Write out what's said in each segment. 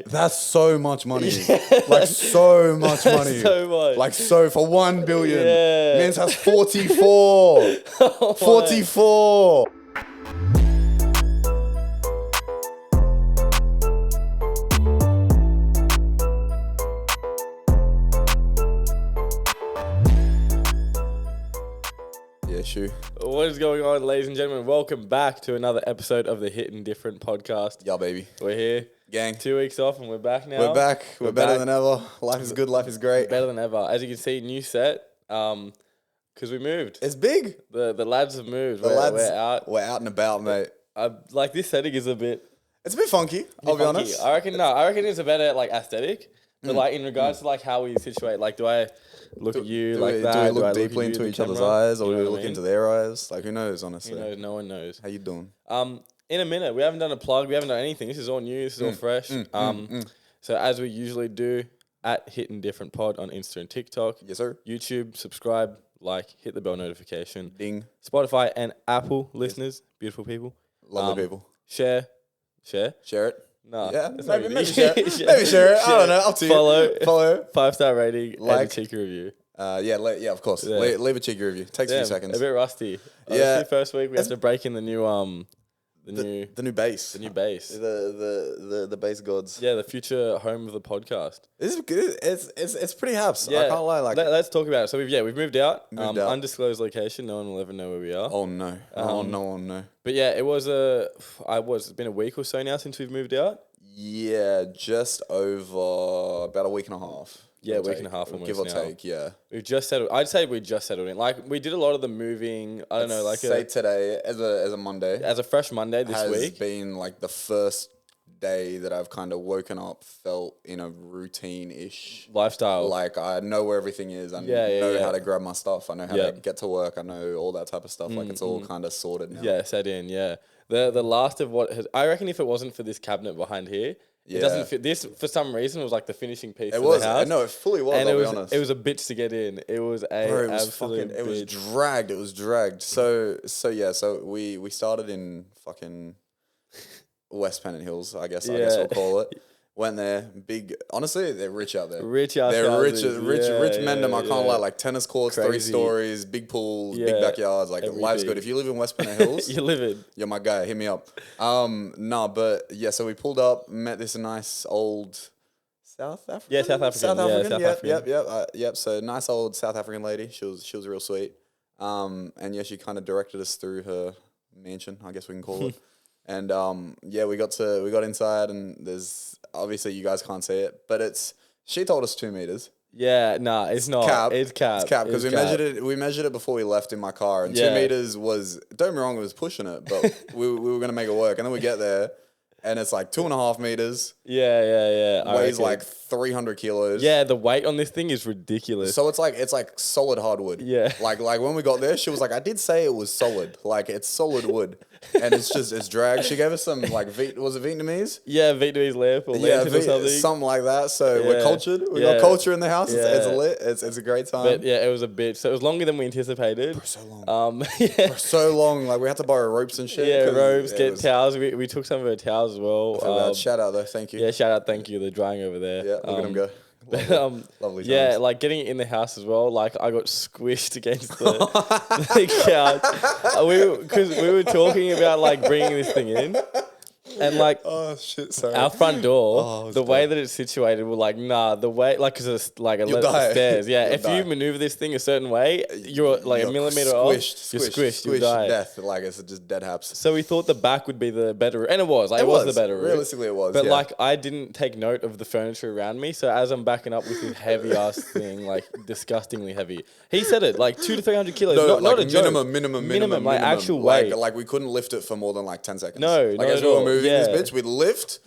That's so much money. Like, so much money. So much. Like, so for 1 billion. Yeah. Man's has 44. 44. Yeah, shoe. What is going on, ladies and gentlemen? Welcome back to another episode of the Hittin podcast. Yeah, baby. We're here. Gang. 2 weeks off and we're back now. We're back. We're better back. than ever. Life is good. Life is great. Better than ever. As you can see, new set. Because we moved. It's big. The lads have moved. The lads, we're out. We're out and about, mate. Like this setting is a bit. It's a bit funky. I'll be honest. I reckon it's a better like aesthetic. But like in regards to like how we situate, like do I look at you like that? Do we look deeply into each other's eyes, or do we look into their eyes? Like, who knows? Honestly, who knows? No one knows. How you doing? In a minute, we haven't done a plug. We haven't done anything. This is all new. This is all fresh. So as we usually do, at Hittin Different Pod on Insta and TikTok. Yes, sir. YouTube, subscribe, like, hit the bell notification. Ding. Spotify and Apple listeners, beautiful people. Lovely people. Share. Share it. No. Yeah, that's not maybe share it. Maybe share it. I don't know. Up to you. Follow. 5-star rating. Like. And a cheeky review. Yeah, of course. Yeah. Leave a cheeky review. Takes a few seconds. A bit rusty. Yeah. First week we have to break in the new the new bass. The new bass. The bass gods. Yeah, the future home of the podcast. This is good. It's pretty haps. Yeah. I can't lie. Like, let's talk about it. So we've moved out. Moved out. Undisclosed location. No one will ever know where we are. Oh no. No one know. But yeah, it's been a week or so now since we've moved out. Yeah, just over about a week and a half. Yeah, a week and a half almost. Give or now. take, yeah. We've just settled. I'd say we just settled in. Like we did a lot of the moving. I don't know, like today as a Monday. As a fresh Monday this week. Has been like the first day that I've kind of woken up, felt in a routine-ish lifestyle. Like I know where everything is. I know how to grab my stuff. I know how to get to work. I know all that type of stuff. Like it's all kind of sorted now. Yeah, set in. Yeah. The last of what has. I reckon if it wasn't for this cabinet behind here. Yeah. It doesn't fit. This, for some reason, was like the finishing piece of the house. No, it fully was, and I'll be honest. It was a bitch to get in. It was absolute bitch. It was dragged. So we started in fucking West Pennant Hills, I guess we'll call it. Went there, big. Honestly, they're rich out there. They're rich men. I can't lie. Like tennis courts, crazy. 3 stories, big pools, big backyards. Like life's good. If you live in West Pennant Hills, you're my guy. Hit me up. So we pulled up, met this nice old South African. Yeah, South African. Yep. So nice old South African lady. She was real sweet. And yeah, she kind of directed us through her mansion, I guess we can call it. And we got inside, and there's obviously you guys can't see it, but she told us 2 meters. Yeah, it's not. It's cap. It's cap because we measured it before we left in my car, and 2 meters was, don't get me wrong, it was pushing it, but we were gonna make it work. And then we get there, and it's like 2.5 meters. Yeah. Weighs like 300 kilos. Yeah, the weight on this thing is ridiculous. So it's like solid hardwood. Yeah. Like when we got there, she was like, I did say it was solid. Like it's solid wood. And it's dragged. She gave us some like was it Vietnamese? Yeah, Vietnamese lamp or lantern or something. Something like that. So we're cultured. We got culture in the house. Yeah. It's lit. It's a great time. But yeah, it was a bitch. So it was longer than we anticipated. For so long. For so long. Like we had to borrow ropes and shit. Yeah, ropes, get towels. We took some of her towels as well. Shout out though. Thank you. Yeah, shout out. Thank you. They're drying over there. Yeah, look at them go. Lovely times. Yeah, like getting it in the house as well. Like I got squished against the couch. Because we were talking about like bringing this thing in, and like oh shit, sorry. Our front door, the way that it's situated, we're like the way like because it's like a stairs. Yeah, if you maneuver this thing a certain way, you're like a millimeter off. You're squished. You die. Death. Like it's just dead haps. So we thought the back would be the better, and it was. Like, it was the better route. Realistically, it was. But like I didn't take note of the furniture around me, so as I'm backing up with this heavy ass thing, like disgustingly heavy. He said it like 200 to 300 kilos. No, not like a joke. Minimum, like actual weight. Like we couldn't lift it for more than like 10 seconds. No, like as we were moving this bitch, we'd lift.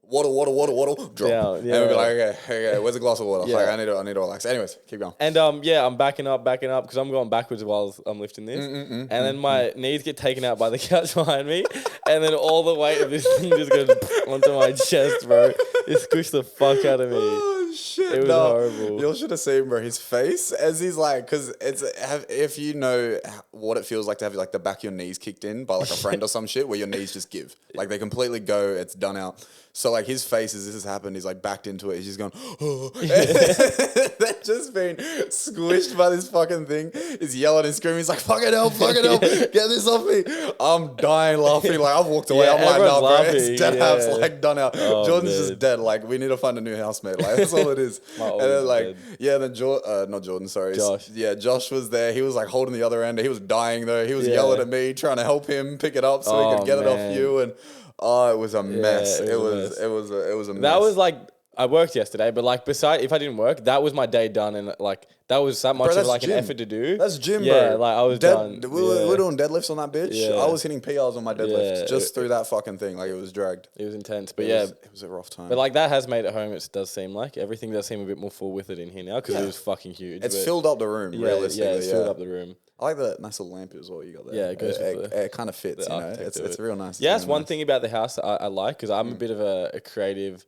Waddle, drop. Yeah. And we'd be like, okay, where's a glass of water? Yeah. Like, I need to relax. Anyways, keep going. And I'm backing up because I'm going backwards while I'm lifting this. And then my knees get taken out by the couch behind me. And then all the weight of this thing just goes onto my chest, bro. It squished the fuck out of me. Oh, shit. It was horrible. You should have seen, bro, his face as he's like, because if you know what it feels like to have like the back of your knees kicked in by like a friend or some shit where your knees just give. Like they completely go, it's done out. So like his face as this has happened, he's like backed into it. He's just going, oh. They're just being squished by this fucking thing. He's yelling and screaming. He's like, fucking help, get this off me. I'm dying laughing. Like I've walked away. I'm like, no, bro, it's dead house. Like done out. Jordan's just dead. Like we need to find a new housemate. Like that's all it is. And then like, then not Jordan, sorry. Josh. Josh was there. He was like holding the other end. He was dying though. He was yelling at me, trying to help him pick it up so he could get it off you. And it was a mess. It was a mess. That was like, I worked yesterday, but like beside, if I didn't work, that was my day done, and like that was that much of like an effort to do. That's gym, bro. Yeah, like I was done. We were doing deadlifts on that bitch. Yeah. I was hitting PRs on my deadlifts just through that fucking thing. Like it was dragged. It was intense, but it was a rough time. But like that has made it home. It does seem like everything does seem a bit more full with it in here now because it was fucking huge. It's filled up the room. Realistically, it's filled up the room. I like the nice little lamp as well you got there. Yeah, it goes with it kind of fits, you know. It's real nice. Yeah, that's one thing about the house that I like because I'm a bit of a creative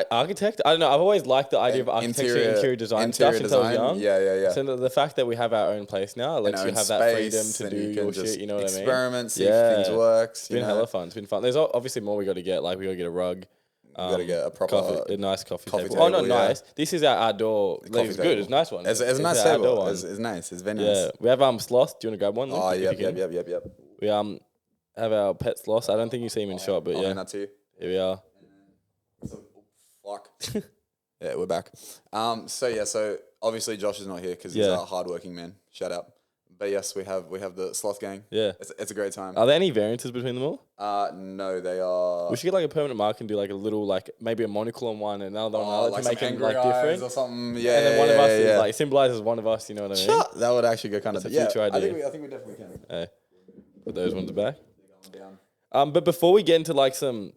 architect. I don't know. I've always liked the idea of architecture, interior design stuff since I was young. Yeah. So the fact that we have our own place now lets you have that freedom to do your shit. You know what I mean? Experiment, see if things works. It's been hella fun. It's been fun. There's obviously more we got to get. Like we got to get a rug. We got to get a proper a nice coffee table. Oh, not nice. This is our outdoor. It's good. It's a nice one. It's a nice table. It's nice. It's very nice. Yeah, we have sloth. Do you want to grab one? Oh, yep. We have our pet sloth. I don't think you see him in shot, but yeah. That's you. Here we are. Fuck. Yeah, we're back. So obviously Josh is not here because he's a hardworking man. Shout out. But yes, we have the sloth gang. Yeah, it's a great time. Are there any variances between them all? No, they are. We should get like a permanent mark and do like a little like maybe a monocle on one and another on another like to make them like different or something. Yeah, and then one of us is like symbolizes one of us. You know what I mean? That would actually go kind of. That's a future idea. I think we definitely can. Put those ones back. But before we get into like some,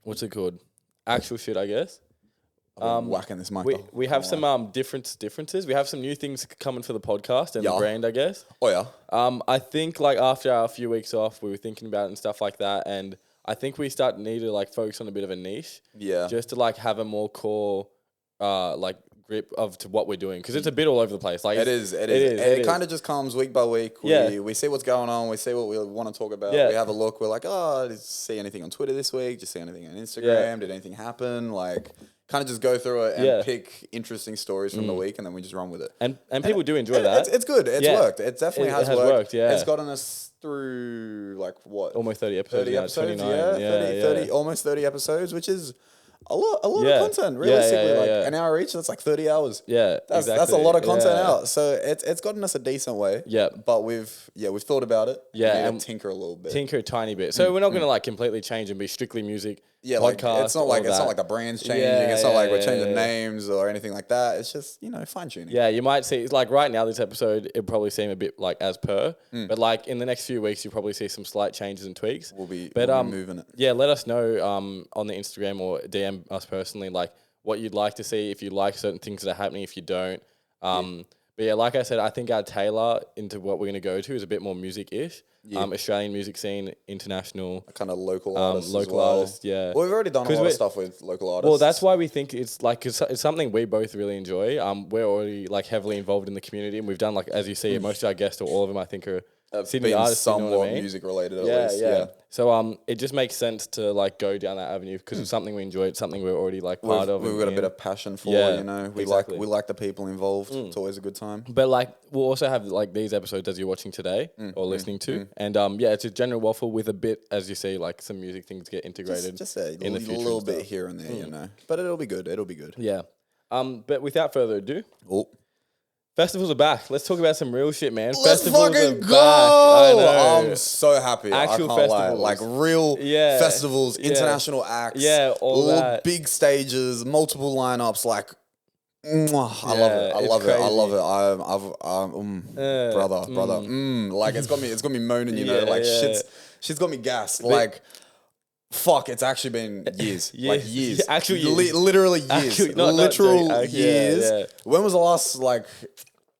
what's it called? Actual shit, I guess. Whacking this mic. We have some differences. We have some new things coming for the podcast and the brand, I guess. Oh yeah. I think like after our few weeks off, we were thinking about it and stuff like that, and I think we need to like focus on a bit of a niche. Yeah. Just to like have a more core, like grip to what we're doing because it's a bit all over the place. Like it is. It kind of just comes week by week. We see what's going on. We see what we want to talk about. We have a look. We're like, did you see anything on Twitter this week? Did you see anything on Instagram? Did anything happen? Like. Kind of just go through it and pick interesting stories from the week, and then we just run with it. And people do enjoy that. It's good. It's worked. It definitely has worked. Yeah, it's gotten us through like what? Almost 30 episodes. 30 episodes. 30, almost 30 episodes, which is a lot of content. Realistically, an hour each. That's like 30 hours. Yeah, that's a lot of content out. So it's gotten us a decent way. Yeah, but we've thought about it. Yeah, and tinker a little bit. Tinker a tiny bit. So we're not going to like completely change and be strictly music. Yeah, podcast. Like, it's not like the brand's changing. It's not like we're changing names or anything like that. It's just fine tuning. Yeah, you might see like right now this episode it'll probably seem a bit like as per, but like in the next few weeks you'll probably see some slight changes and tweaks. We'll be moving it. Yeah, let us know on the Instagram or DM us personally like what you'd like to see if you like certain things that are happening. If you don't, but yeah, like I said, I think our tailor into what we're going to go to is a bit more music-ish. Australian music scene, international. Kind of local artists artists, yeah. Well, we've already done a lot of stuff with local artists. Well, that's why we think it's like, it's something we both really enjoy. We're already like heavily involved in the community and we've done like, as you see, most of our guests or all of them, I think are Sydney artists. Somewhat you know what I mean? music related at least. Yeah. So it just makes sense to like go down that avenue because it's something we enjoy. It's something we're already like part of. We've got a bit of passion for. We like the people involved. It's always a good time. But like we'll also have like these episodes as you're watching today or listening to, and it's a general waffle with a bit, as you see, like some music things get integrated. Just a little bit here and there, But it'll be good. It'll be good. Yeah. But without further ado. Festivals are back. Let's talk about some real shit, man. Let's fucking go! I know. I'm so happy. Actual I can't festivals. Lie. Like real festivals, international acts. Yeah, all that. Big stages, multiple lineups. Like, I love it. Brother. Like it's got me moaning. Like shit's got me gassed. Like. Fuck, it's actually been years. Like years. Actual years. Literally years. Literal years. Yeah. When was the last like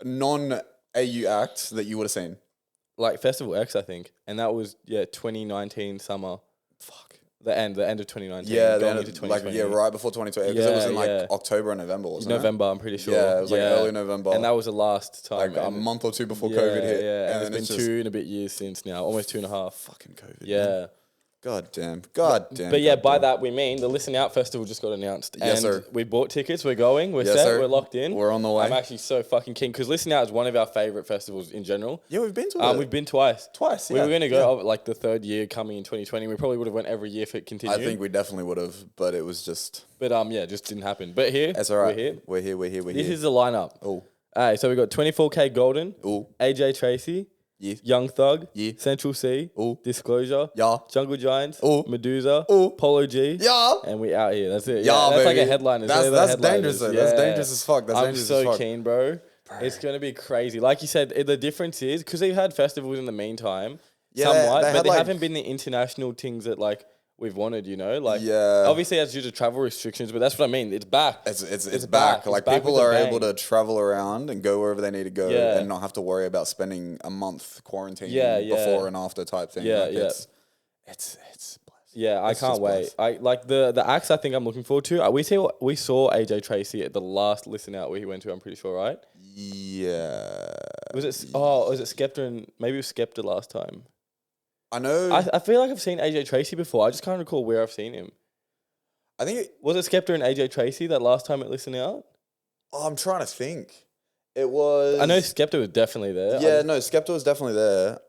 non-AU act that you would have seen? Like Festival X, I think. And that was 2019 summer. Fuck. The end of 2019. Yeah, the end of 2020. Like right before 2020. Because it was in like October and November, wasn't it? November, I'm pretty sure. Yeah, it was like early November. And that was the last time. Like a month or two before COVID hit. Yeah, and it's been 2 and a bit years since now. Almost 2.5. Fucking COVID. Yeah. Man. God damn. But yeah, by that we mean the Listen Out Festival just got announced. Yes, and sir. we bought tickets. We're going. We're Yes, set. sir. We're locked in. We're on the way. I'm actually so fucking keen because Listen Out is one of our favorite festivals in general. Yeah, we've been to it. We've been twice. Twice, We yeah, were going to go like the third year coming in 2020. We probably would have went every year if it continued. I think we definitely would have, but it was just... But yeah, just didn't happen. But here, That's all right. We're here. We're here. This is the lineup. Oh. All right, so we got 24K Golden, Ooh. AJ Tracy, Yeah. Young Thug, Yeah. Central C, Ooh. Disclosure, Yeah. Jungle Giants, Ooh. Medusa, Ooh. Polo G, Yeah. and we out here. That's it. Yeah, that's baby. like a headliner. That's dangerous, though. That's dangerous as fuck. That's I'm dangerous so as fuck. keen, bro. It's gonna be crazy. Like you said, the difference is because they've had festivals in the meantime, Yeah, somewhat, they but had, they like- haven't been the international things that like we've wanted. You know, like Yeah. obviously that's due to travel restrictions, but that's what I mean. It's back. It's back. Like, It's back people with a are bang. able to travel around and go wherever they need to go Yeah. and not have to worry about spending a month quarantining Yeah, yeah. before and after type thing. Yeah, Like, yeah. It's blessed. Yeah, I It's can't just wait. blessed. I like the acts. I think I'm looking forward to. We saw AJ Tracy at the last Listen Out where he went to. I'm pretty sure, right? Yeah. Was it Skepta and maybe it was Skepta last time? I know. I feel like I've seen AJ Tracy before. I just can't recall where I've seen him. I think Was it Skepta and AJ Tracy that last time at Listen Out? I'm trying to think. It was. I know Skepta was definitely there. Yeah, no, Skepta was definitely there.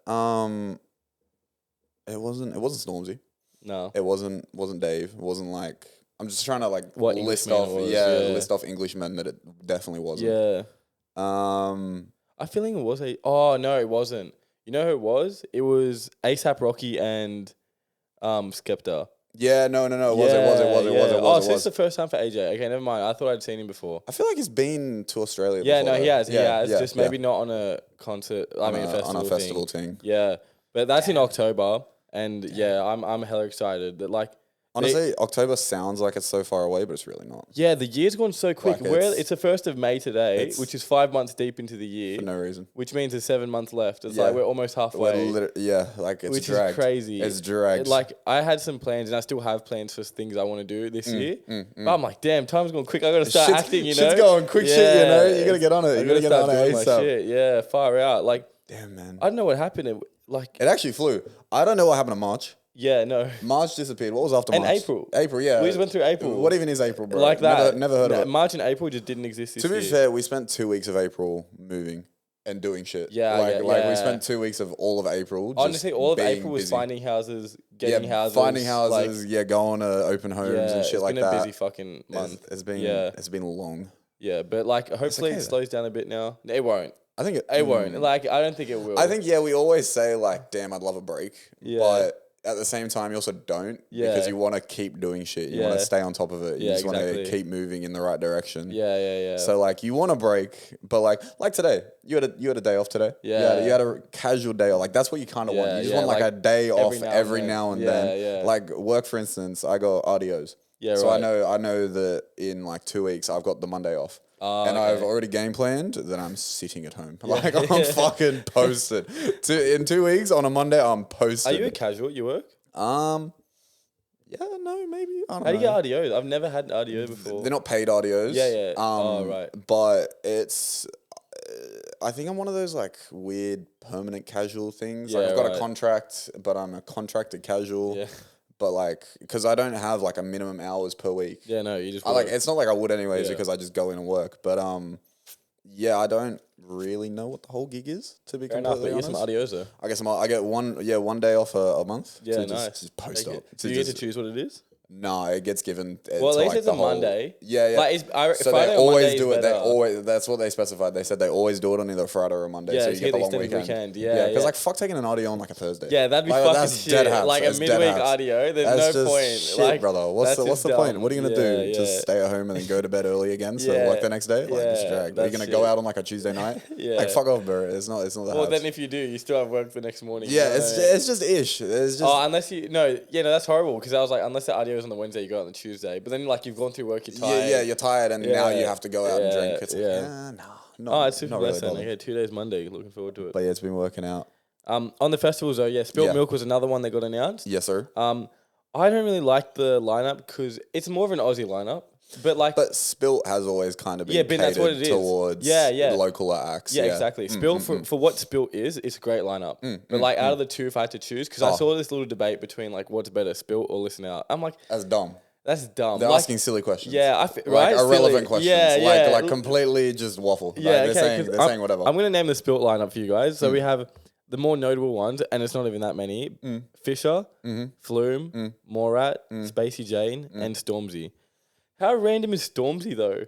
It wasn't Stormzy. No. It wasn't Dave. It wasn't like, I'm just trying to like What list Englishman off. it was, yeah, yeah. list off Englishmen that it definitely wasn't. Yeah. Um. I feeling it was a. Oh no, it wasn't. You know who it was? It was ASAP Rocky and Skepta. Yeah. No. It was. Oh, so it's the first time for AJ. Okay, never mind. I thought I'd seen him before. I feel like he's been to Australia. Yeah, before, no, he though. has. He has. Just maybe not on a concert. I mean, a festival. on a festival thing. Yeah, but that's in October, and yeah, I'm hella excited. That like. Honestly, October sounds like it's so far away, but it's really not. Yeah, the year's gone so quick. Like, It's the 1st of May today, which is 5 months deep into the year. For no reason. Which means there's 7 months left. It's Yeah. like we're almost halfway. Like it's which dragged. is crazy. It's dragged. Like I had some plans and I still have plans for things I want to do this year. But I'm like, damn, time's going quick. I got to start acting, you know? Shit's going quick shit, you know? You got to get on it. I You got to get on start it doing my ASAP. shit. Yeah, far out. Like, Damn, man. I don't know what happened. It actually flew. I don't know what happened in March. Yeah, no. March disappeared. What was after And March? April. April, yeah. We just went through April. What even is April, bro? Like that. Never heard of it. March and April just didn't exist this To year. be fair, we spent 2 weeks of April moving and doing shit. Yeah, like yeah. we spent 2 weeks of all of April. Just Honestly, all of being April was busy. finding houses, getting houses. finding houses, going to open homes and shit like it's been that. a busy fucking month. It's been it's been long. Yeah, but like hopefully okay, it though. slows down a bit now. It won't. I think It won't. Like I don't think it will. I think we always say like, damn, I'd love a break. Yeah. But at the same time, you also don't because you want to keep doing shit. You want Yeah. to stay on top of it. You Yeah, just want to exactly. keep moving in the right direction. Yeah. So like you want a break, but like today, you had a day off today. Yeah. You had a casual day off. Like that's what you kind of want. Yeah, You just yeah, want like like a day off every then. now and Yeah, then. yeah. Like work, for instance, I got RDOs. Yeah, So right. I know that in like 2 weeks I've got the Monday off. And okay. I've already game planned that I'm sitting at home. Like I'm fucking posted. In 2 weeks on a Monday, I'm posted. Are you a casual at your work? Yeah, no, maybe. I don't How do know. you get RDOs? I've never had an RDO before. They're not paid audios. Yeah. Oh, right. But it's, I think I'm one of those like weird permanent casual things. Like Yeah, I've got a right. contract, but I'm a contracted casual. Yeah. But like, because I don't have like a minimum hours per week. Yeah, no, you just I like. It's not like I would anyways Yeah. because I just go in and work. But yeah, I don't really know what the whole gig is, to be fair enough, completely but you honest. get some RDOs though. I guess I get one day off a month. Yeah, to nice. Just post Take up. it. Do you get to choose what it is? No, it gets given. Well, at to, least like, it's the a whole- Monday. Yeah. Like, So Friday they or always Monday do is it. They better. always. That's what they specified. They said they always do it on either Friday or a Monday. Yeah, so to you get get the the long extended weekend. weekend. Yeah, Because yeah. like fuck taking an audio on like a Thursday. Yeah, that'd be Like, fucking that's shit. dead haps. Like a That's dead midweek haps. RDO, there's That's no just point. shit, Like, brother. What's that's the just point? dumb. What are you gonna Yeah, do? yeah. Just stay at home and then go to bed early again? So Yeah. work the next day? Like it's Yeah, dragged. Are you that's gonna go shit. out on like a Tuesday night? Yeah. Like fuck off, bro. It's not that. Well, then if you do, you still have work the next morning. you yeah, know? it's just ish. It's just. Oh, unless you no, that's horrible because I was like, unless the RDO is on the Wednesday, you go out on the Tuesday. But then like you've gone through work, you're tired. Yeah, you're tired and now Yeah. you have to go out and Yeah, drink. It's like, yeah. no. Oh, it's super not really blessing. bothered. Okay, 2 days Monday. Looking forward to it. But yeah, it's been working out. On the festivals though, Spilt Yeah. Milk was another one that got announced. Yes, sir. I don't really like the lineup because it's more of an Aussie lineup. But like, But Spilt has always kind of been but that's what it catered is. towards local acts. Yeah, exactly. Spilt for what Spilt is, it's a great lineup. But like out of the two, if I had to choose, because I saw this little debate between like what's better, Spilt or Listen Out. I'm like, That's dumb. that's dumb. They're like, asking silly questions. Yeah, like right? irrelevant questions. Yeah, like completely just waffle. Yeah, like they're saying whatever. I'm gonna name the Spilt lineup for you guys. So we have the more notable ones, and it's not even that many: Fisher, Flume, Morat, Spacey Jane, and Stormzy. How random is Stormzy though?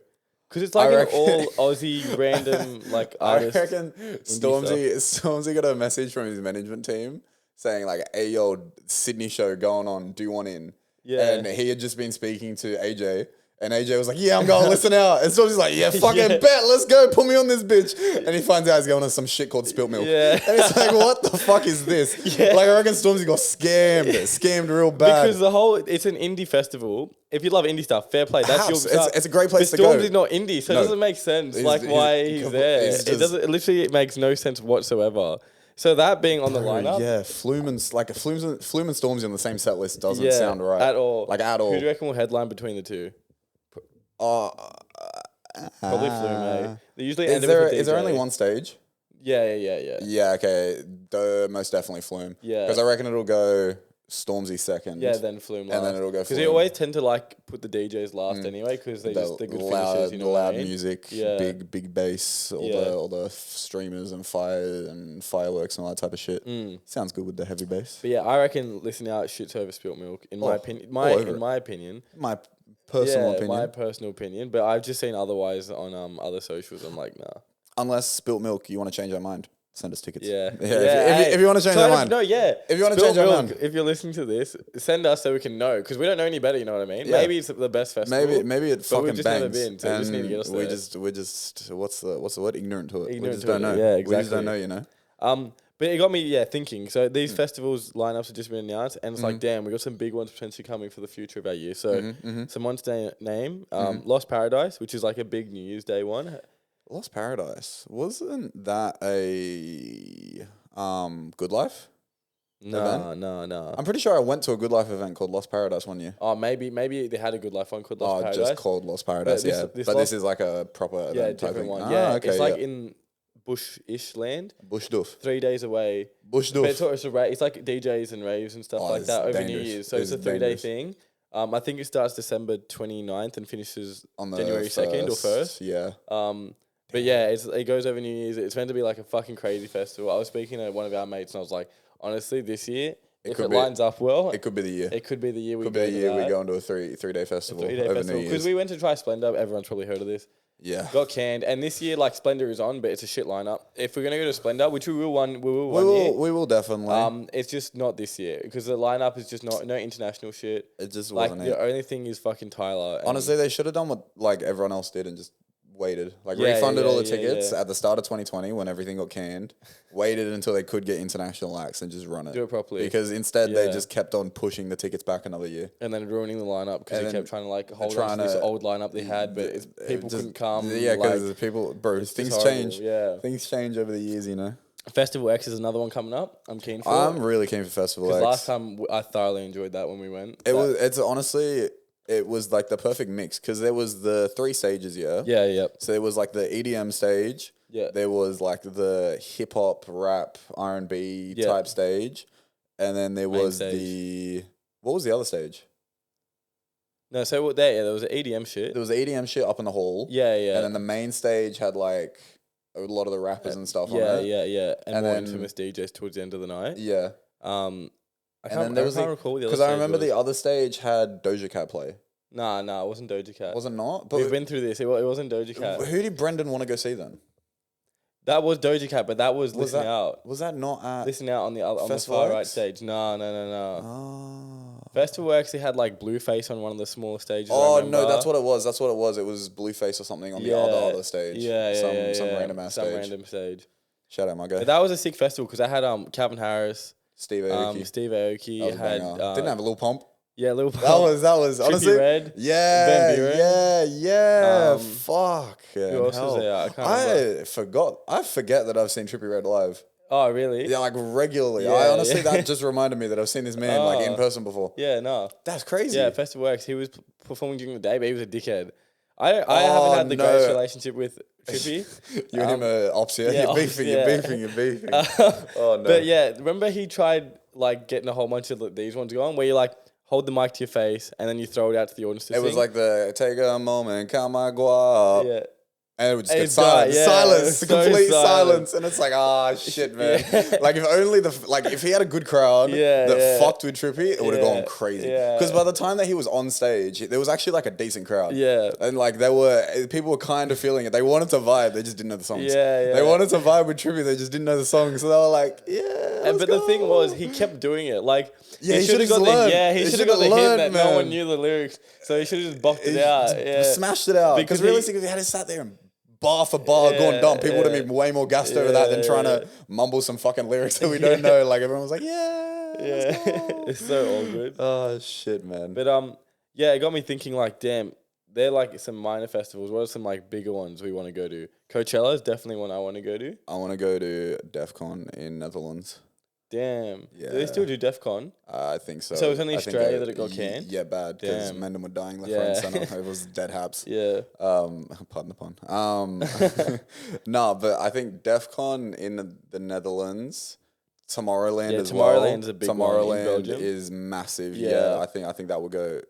Because it's like an all Aussie random like artist. I reckon Stormzy got a message from his management team saying like, "Hey yo, Sydney show going on. Do you want in?" Yeah. And he had just been speaking to AJ. And AJ was like, "Yeah, I'm going, Listen Out." And Stormzy's like, "Yeah, fucking bet, let's go, put me on this bitch." And he finds out he's going on some shit called Spilt Milk. Yeah. And it's like, what the fuck is this? Like, I reckon Stormzy got scammed real bad. Because it's an indie festival. If you love indie stuff, fair play. That's your it's a great place but to go. Stormzy's not indie, so it doesn't make sense. Why he's there. It literally makes no sense whatsoever. So that being on the lineup. Yeah, Flume and Stormzy on the same set list doesn't sound right. At all. Like, at all. Who do you reckon will headline between the two? Probably Flume, eh? They usually end with a DJ. Is there only one stage? Yeah. Yeah, okay. Most definitely Flume. Yeah. Because I reckon it'll go Stormzy second. Yeah, then Flume last. And then it'll go Flume. Because they always tend to like put the DJs last anyway, because they're good finishers, you know loud what I mean? music, Yeah. big bass, all the streamers and fire and fireworks and all that type of shit. Sounds good with the heavy bass. But yeah, I reckon Listen Out shits over Spilt Milk, in my opinion. In my opinion. My personal opinion. My personal opinion. But I've just seen otherwise on other socials. I'm like, nah. Unless Spilt Milk, you want to change our mind, send us tickets. Yeah. If you want to change our mind. No, yeah. If you want to Spilt change our Milk, mind. if you're listening to this, send us so we can know. Because we don't know any better, you know what I mean? Yeah. Maybe it's the best festival. Maybe it fucking we've just bangs. never been, so we just need to get us there. We're just what's the word? Ignorant to it. Ignorant we just to don't it, know. yeah, We just exactly. don't know, you know. But it got me, thinking. So these festivals lineups have just been announced, and it's like, damn, we got some big ones potentially coming for the future of our year. So some ones to name, Lost Paradise, which is like a big New Year's Day one. Lost Paradise, wasn't that a Good Life? No. I'm pretty sure I went to a Good Life event called Lost Paradise one year. Oh, maybe they had a Good Life one called Lost Paradise. Just called Lost Paradise, this is like a proper event type different thing. one. Okay, it's like in bush-ish land. Bush Doof. 3 days away. Bush But Doof. it's like DJs and raves and stuff like it's that over New dangerous. Year's. So it's a 3-day thing. I think it starts December 29th and finishes on January 2nd or 1st. Yeah. But yeah, it goes over New Year's. It's meant to be like a fucking crazy festival. I was speaking to one of our mates and I was like, honestly, this year, if it lines up well, it could be the year. It could be the year we go into a three-day festival. Because we went to try Splendor. Everyone's probably heard of this. Yeah. Got canned. And this year, like, Splendor is on, but it's a shit lineup. If we're going to go to Splendor, which we will one year. We will definitely. It's just not this year because the lineup is just no international shit. It just like, wasn't the only thing is fucking Tyler. Honestly, they should have done what like everyone else did and just waited. Like refunded all the tickets at the start of 2020 when everything got canned. Waited until they could get international acts and just run it. Do it properly. Because instead they just kept on pushing the tickets back another year. And then ruining the lineup because they kept trying to like hold on to this old lineup they had, but people couldn't come. Yeah, because people, things change. Yeah. Things change over the years, you know. Festival X is another one coming up. I'm keen for I'm really keen for Festival X. Because last time I thoroughly enjoyed that when we went. It's honestly... It was like the perfect mix because there was the 3 stages, yeah? Yeah. So there was like the EDM stage. Yeah. There was like the hip hop, rap, R&B type stage. And then there was what was the other stage? No, so there was an EDM shit. There was EDM shit up in the hall. Yeah. And then the main stage had like a lot of the rappers and stuff on it. Yeah. And more infamous DJs towards the end of the night. Yeah. I can't recall the other stage. Because I remember the other stage had Doja Cat play. Nah, it wasn't Doja Cat. Was it not? But we've been through this. It wasn't Doja Cat. Who did Brendan want to go see then? That was Doja Cat, but that was Listen Out. Was that not at Listen Out on the far right stage? No. Oh. Festival actually had like Blueface on one of the smaller stages. Oh no, that's what it was. It was Blueface or something on the other stage. Some random ass stage. Shout out my guy. But that was a sick festival because I had Calvin Harris. Steve Aoki. had didn't have a Lil Pump. Yeah, Lil Pump. That was honestly Red. Yeah. Fuck. Who else was there? I forget that I've seen Trippie Red live. Oh, really? Yeah, like regularly. Yeah, I honestly, yeah. that just reminded me that I've seen this man like in Oh. person before. Yeah, no. That's crazy. Yeah, Festival X. He was performing during the day, but he was a dickhead. I haven't Oh had the greatest no. relationship with Trippy. You and him are ops, yeah? yeah, You're ops, beefing, yeah. you're beefing. Oh no. But yeah, remember he tried like getting a whole bunch of these ones going where you like hold the mic to your face and then you throw it out to the audience to It sing. was like the take a moment, count my guap. Yeah. And it would just And get it's silent, yeah, silence, so complete silent. silence, and it's like, ah, shit, man. Yeah. Like if only if he had a good crowd Yeah, that yeah. fucked with Trippy, it would have Yeah, gone crazy. yeah. Because by the time that he was on stage, there was actually like a decent crowd. Yeah. And like people were kind of feeling it. They wanted to vibe, they just didn't know the songs. Yeah, yeah. They wanted to vibe with Trippy, they just didn't know the songs. So they were like, yeah. But the thing was, he kept doing it. Like, Yeah, he should have should've got learned. the He he should have should've got the hint learned, that no one man. knew the lyrics. So he should have just boxed it out. Yeah. Smashed it out. Because Because realistically, if he had sat there and bar for bar gone dumb, people would have been way more gassed over that than trying to mumble some fucking lyrics that we don't know. Like everyone was like, yeah, let's go. It's so awkward. Oh shit, man. But yeah, it got me thinking. Like, damn, they're like some minor festivals. What are some like bigger ones we want to go to? Coachella is definitely one I want to go to. I want to go to DEF CON in Netherlands. Damn. Yeah. Do they still do DEF CON? I think so. So it was only I think Australia that it got canned? Yeah, bad because Damn. men were dying left, Yeah. right, and center. It was dead haps. Yeah. Pardon the pun. No, but I think DEF CON in the Netherlands, Tomorrowland Yeah, as well. Tomorrowland's a big one in Tomorrowland Belgium. is massive. Yeah. Yeah, I think that would go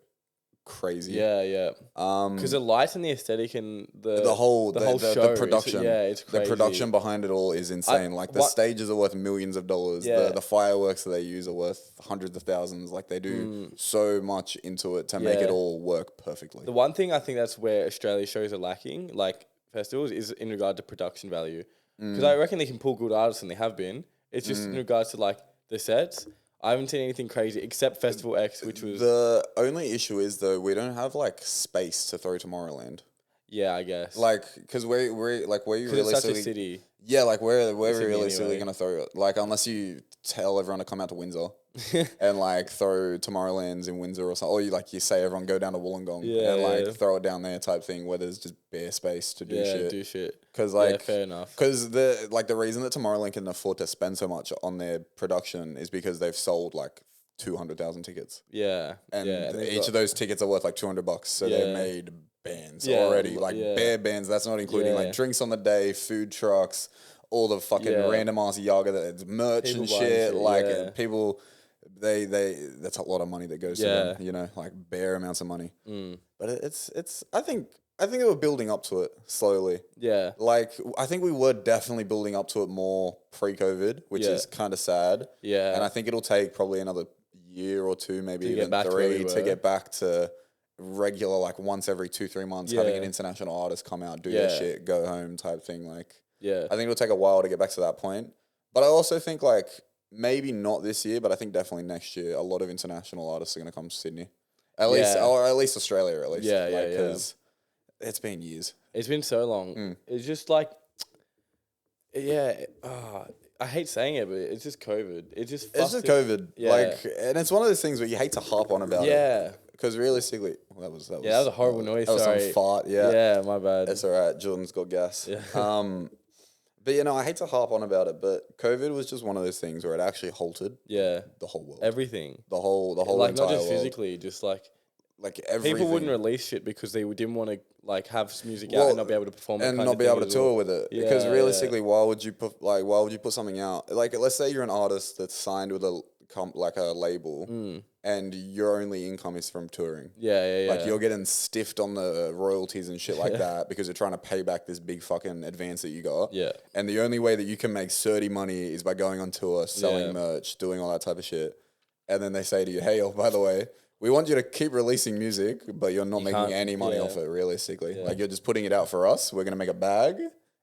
crazy. Yeah, yeah. Because the lights and the aesthetic and the whole show, the production, it's crazy. the production behind it all is insane. Like the stages are worth millions of dollars. Yeah. The fireworks that they use are worth hundreds of thousands. Like they do so much into it to make it all work perfectly. The one thing I think that's where Australia shows are lacking, like festivals, is in regard to production value. Because I reckon they can pull good artists and they have been. It's just in regards to like the sets. I haven't seen anything crazy except Festival X, which was The only issue is though we don't have like space to throw Tomorrowland. yeah, I guess. Like, cause where you it's such a realistically city. yeah, like where we City realistically anyway. gonna throw it? Like unless you tell everyone to come out to Windsor and like throw Tomorrowlands in Windsor or something, or you say everyone go down to Wollongong and like throw it down there type thing where there's just bare space to do shit. do shit. Cause like fair enough. Cause the reason that Tomorrowland can afford to spend so much on their production is because they've sold like 200,000 tickets. Yeah, And and each of those tickets are worth like $200. So they Yeah. made bands Yeah, already, like bare bands. That's not including like drinks on the day, food trucks, all the fucking random ass yaga that's merch People and buying shit. shit, Like people, they that's a lot of money that goes to them. You know, like bare amounts of money. But it's I think they were building up to it slowly. Yeah. Like I think we were definitely building up to it more pre-COVID, which is kind of sad. Yeah. And I think it'll take probably another year or two, maybe get even back to where we 3 to were. get back to regular, like once every 2-3 months, having an international artist come out, do their shit, go home type thing. Like, Yeah. I think it'll take a while to get back to that point. But I also think like maybe not this year, but I think definitely next year, a lot of international artists are going to come to Sydney. At least, or at least Australia, at least. Yeah, like, because it's been years. It's been so long. It's just like, I hate saying it, but it's just COVID. It's just COVID. Yeah. Like, and it's one of those things where you hate to harp on about it. Yeah. Because realistically, that was That was a horrible noise. That was Sorry. some fart. Yeah. Yeah, my bad. That's all right. Jordan's got gas. Yeah. But I hate to harp on about it, but COVID was just one of those things where it actually halted Yeah. the whole world. Everything. The whole Like entire not just world. physically, just like Like everything. people wouldn't release shit because they didn't want to like have music out and not be able to perform it and kind not of be thing able to as tour well. with it. Yeah, Because yeah. realistically, why would you put something out? Like, let's say you're an artist that's signed with a label, and your only income is from touring. Yeah. Like you're getting stiffed on the royalties and shit like that because you're trying to pay back this big fucking advance that you got. Yeah. And the only way that you can make surdy money is by going on tour, selling merch, doing all that type of shit. And then they say to you, hey, oh, by the way, we want you to keep releasing music, but you're not making any money off it, realistically. Like you're just putting it out for us. We're going to make a bag.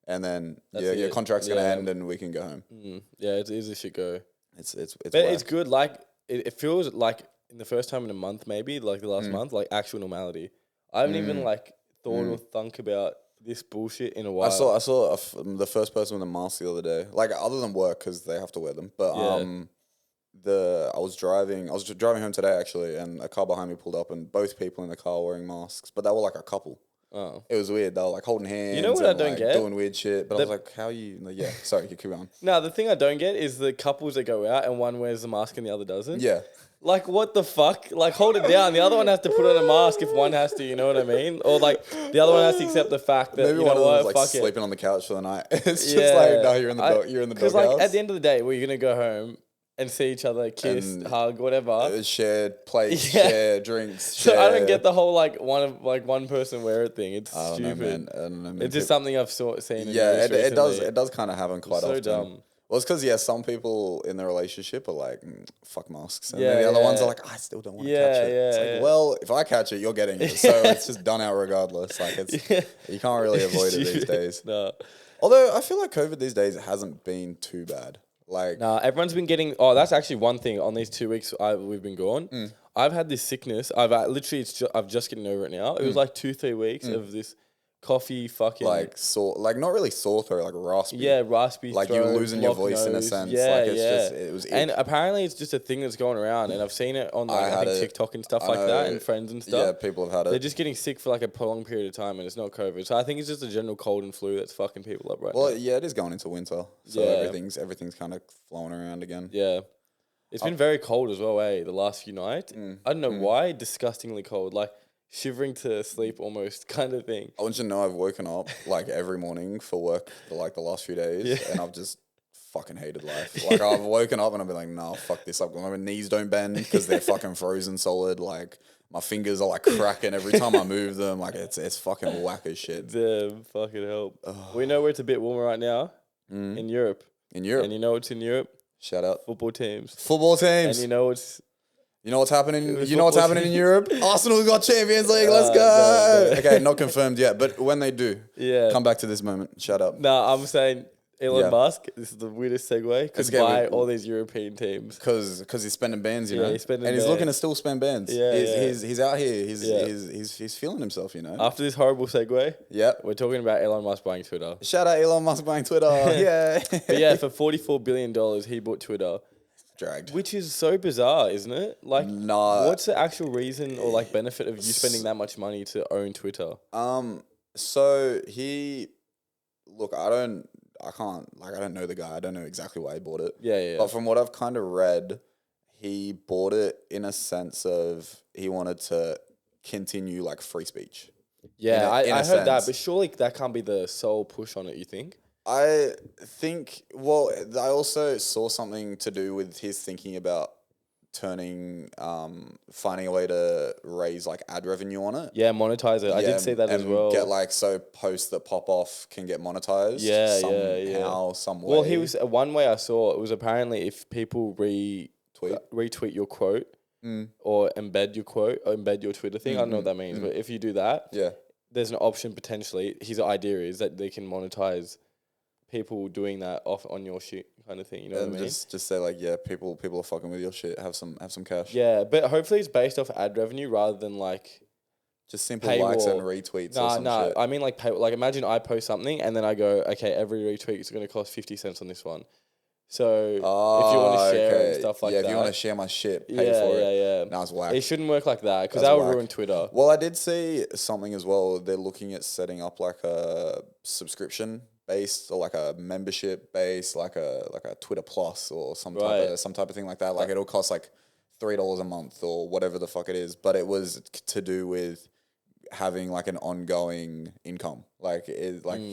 And then your contract's going to end and we can go home. Yeah, it is a shit go. It's But whack. it's good. Like it feels like in the first time in a month, maybe like the last month, like actual normality. I haven't even like thought or thunk about this bullshit in a while. I saw the first person with a mask the other day. Like other than work because they have to wear them. But I was driving home today actually, and a car behind me pulled up, and both people in the car wearing masks, but they were like a couple. Oh. It was weird. They were like holding hands. You know what and, I don't like, get? Doing weird shit. But I was like, how are you? Like, yeah, sorry, you keep on. No, the thing I don't get is the couples that go out and one wears the mask and the other doesn't. Yeah. Like, what the fuck? Like, hold it down. The other one has to put on a mask if one has to, you know what I mean? Or, like, the other one has to accept the fact that, Maybe you one know of them what, was like fuck sleeping it. on the couch for the night. It's just like, no, you're in the Because, doghouse. like, at the end of the day, we're going to go home and see each other, kiss, And hug, whatever. Shared plates, Yeah. share drinks. So I don't share- get the whole, like, one person wear it thing. It's I don't know, stupid. man. I don't know, man. It's just something I've seen in Yeah, news it does. recently. It does kind of happen quite so often. dumb. Well, it's because some people in the relationship are like, fuck masks, and Yeah, then the other ones yeah. are like, I still don't want to Yeah, catch it. It's yeah, like, yeah. well, if I catch it, you're getting it, so it's just done out regardless. Like it's you can't really avoid it these Stupid. days. No. Although I feel like COVID these days hasn't been too bad. Like Nah, everyone's been getting. Oh, that's actually one thing on these 2 weeks we've been gone. I've had this sickness. I've literally, I'm just getting over it now. It was like 2-3 weeks of this coffee fucking like sore, like not really sore throat, like raspy. yeah, raspy. Like throat, you're losing your blocked voice in a nose. sense. Yeah, Like it's yeah. just it was. And ick. apparently, it's just a thing that's going around, and I've seen it on like I had think it. TikTok and stuff I like that, know. and friends and Yeah, stuff. people have had They're it. just getting sick for like a prolonged period of time, and it's not COVID. So I think it's just a general cold and flu that's fucking people up right Well, now. yeah, it is going into winter, so Yeah. everything's kind of flowing around again. Yeah. It's been very cold as well, the last few nights. I don't know why, disgustingly cold. Like shivering to sleep almost kind of thing. I want you to know I've woken up like every morning for work for like the last few days, and I've just fucking hated life. Like I've woken up and I've been like, no, fuck this up. My knees don't bend because they're fucking frozen solid. Like my fingers are like cracking every time I move them. Like it's fucking whack as shit. Damn, fucking help. We know where it's a bit warmer right now in Europe. In Europe, And you know what's in Europe? shout out Football teams. football And teams. you know what's... You know what's happening? was You know what's football happening in Europe? Arsenal got Champions League. Let's go. no. Okay, not confirmed yet, but when they do, Yeah. come back to this moment. Shut up. No, I'm saying Elon Yeah. Musk, this is the weirdest segue, could Okay, buy all these European teams. Because he's spending bands, you Yeah, know, he's spending and he's looking to bands. still spend bands. Yeah, he's out here. He's Yeah. he's feeling himself, you know. After this horrible segue, Yep. we're talking about Elon Musk buying Twitter. Shout out Elon Musk buying Twitter. Yeah. But yeah, for $44 billion, he bought Twitter. Dragged. Which is so bizarre, isn't it? Like, Nah. what's the actual reason or like benefit of you spending that much money to own Twitter? So I don't know the guy. I don't know exactly why he bought it. Yeah. But from what I've kind of read, he bought it in a sense of he wanted to continue like free speech. Yeah, I in a heard that, sense. but surely that can't be the sole push on it, you think? I think, well, I also saw something to do with his thinking about finding a way to raise like ad revenue on it. Yeah, monetize it. I did see that as well. Get like, so posts that pop off can get monetized. Yeah. Somehow, some way. Well, he was one way I saw it was apparently if people retweet your quote or embed your quote or embed your Twitter thing. I don't know what that means, but if you do that, Yeah. there's an option potentially. His idea is that they can monetize people doing that off on your shit kind of thing. You know And what I mean? just say like, yeah, people are fucking with your shit. Have some cash. Yeah, but hopefully it's based off ad revenue rather than like Just simple likes and paywall. retweets or some shit. I mean like like imagine I post something and then I go, okay, every retweet is going to cost 50 cents on this one. So if you want to share it and stuff like that. Yeah, if you want to share my shit, pay yeah, for it. yeah. Nah, it's whack. It shouldn't work like that because That's that would whack. ruin Twitter. Well, I did see something as well. They're looking at setting up like a subscription based or like a membership based, like a Twitter Plus or some type of thing like that. Like it'll cost like $3 a month or whatever the fuck it is. But it was to do with having like an ongoing income, like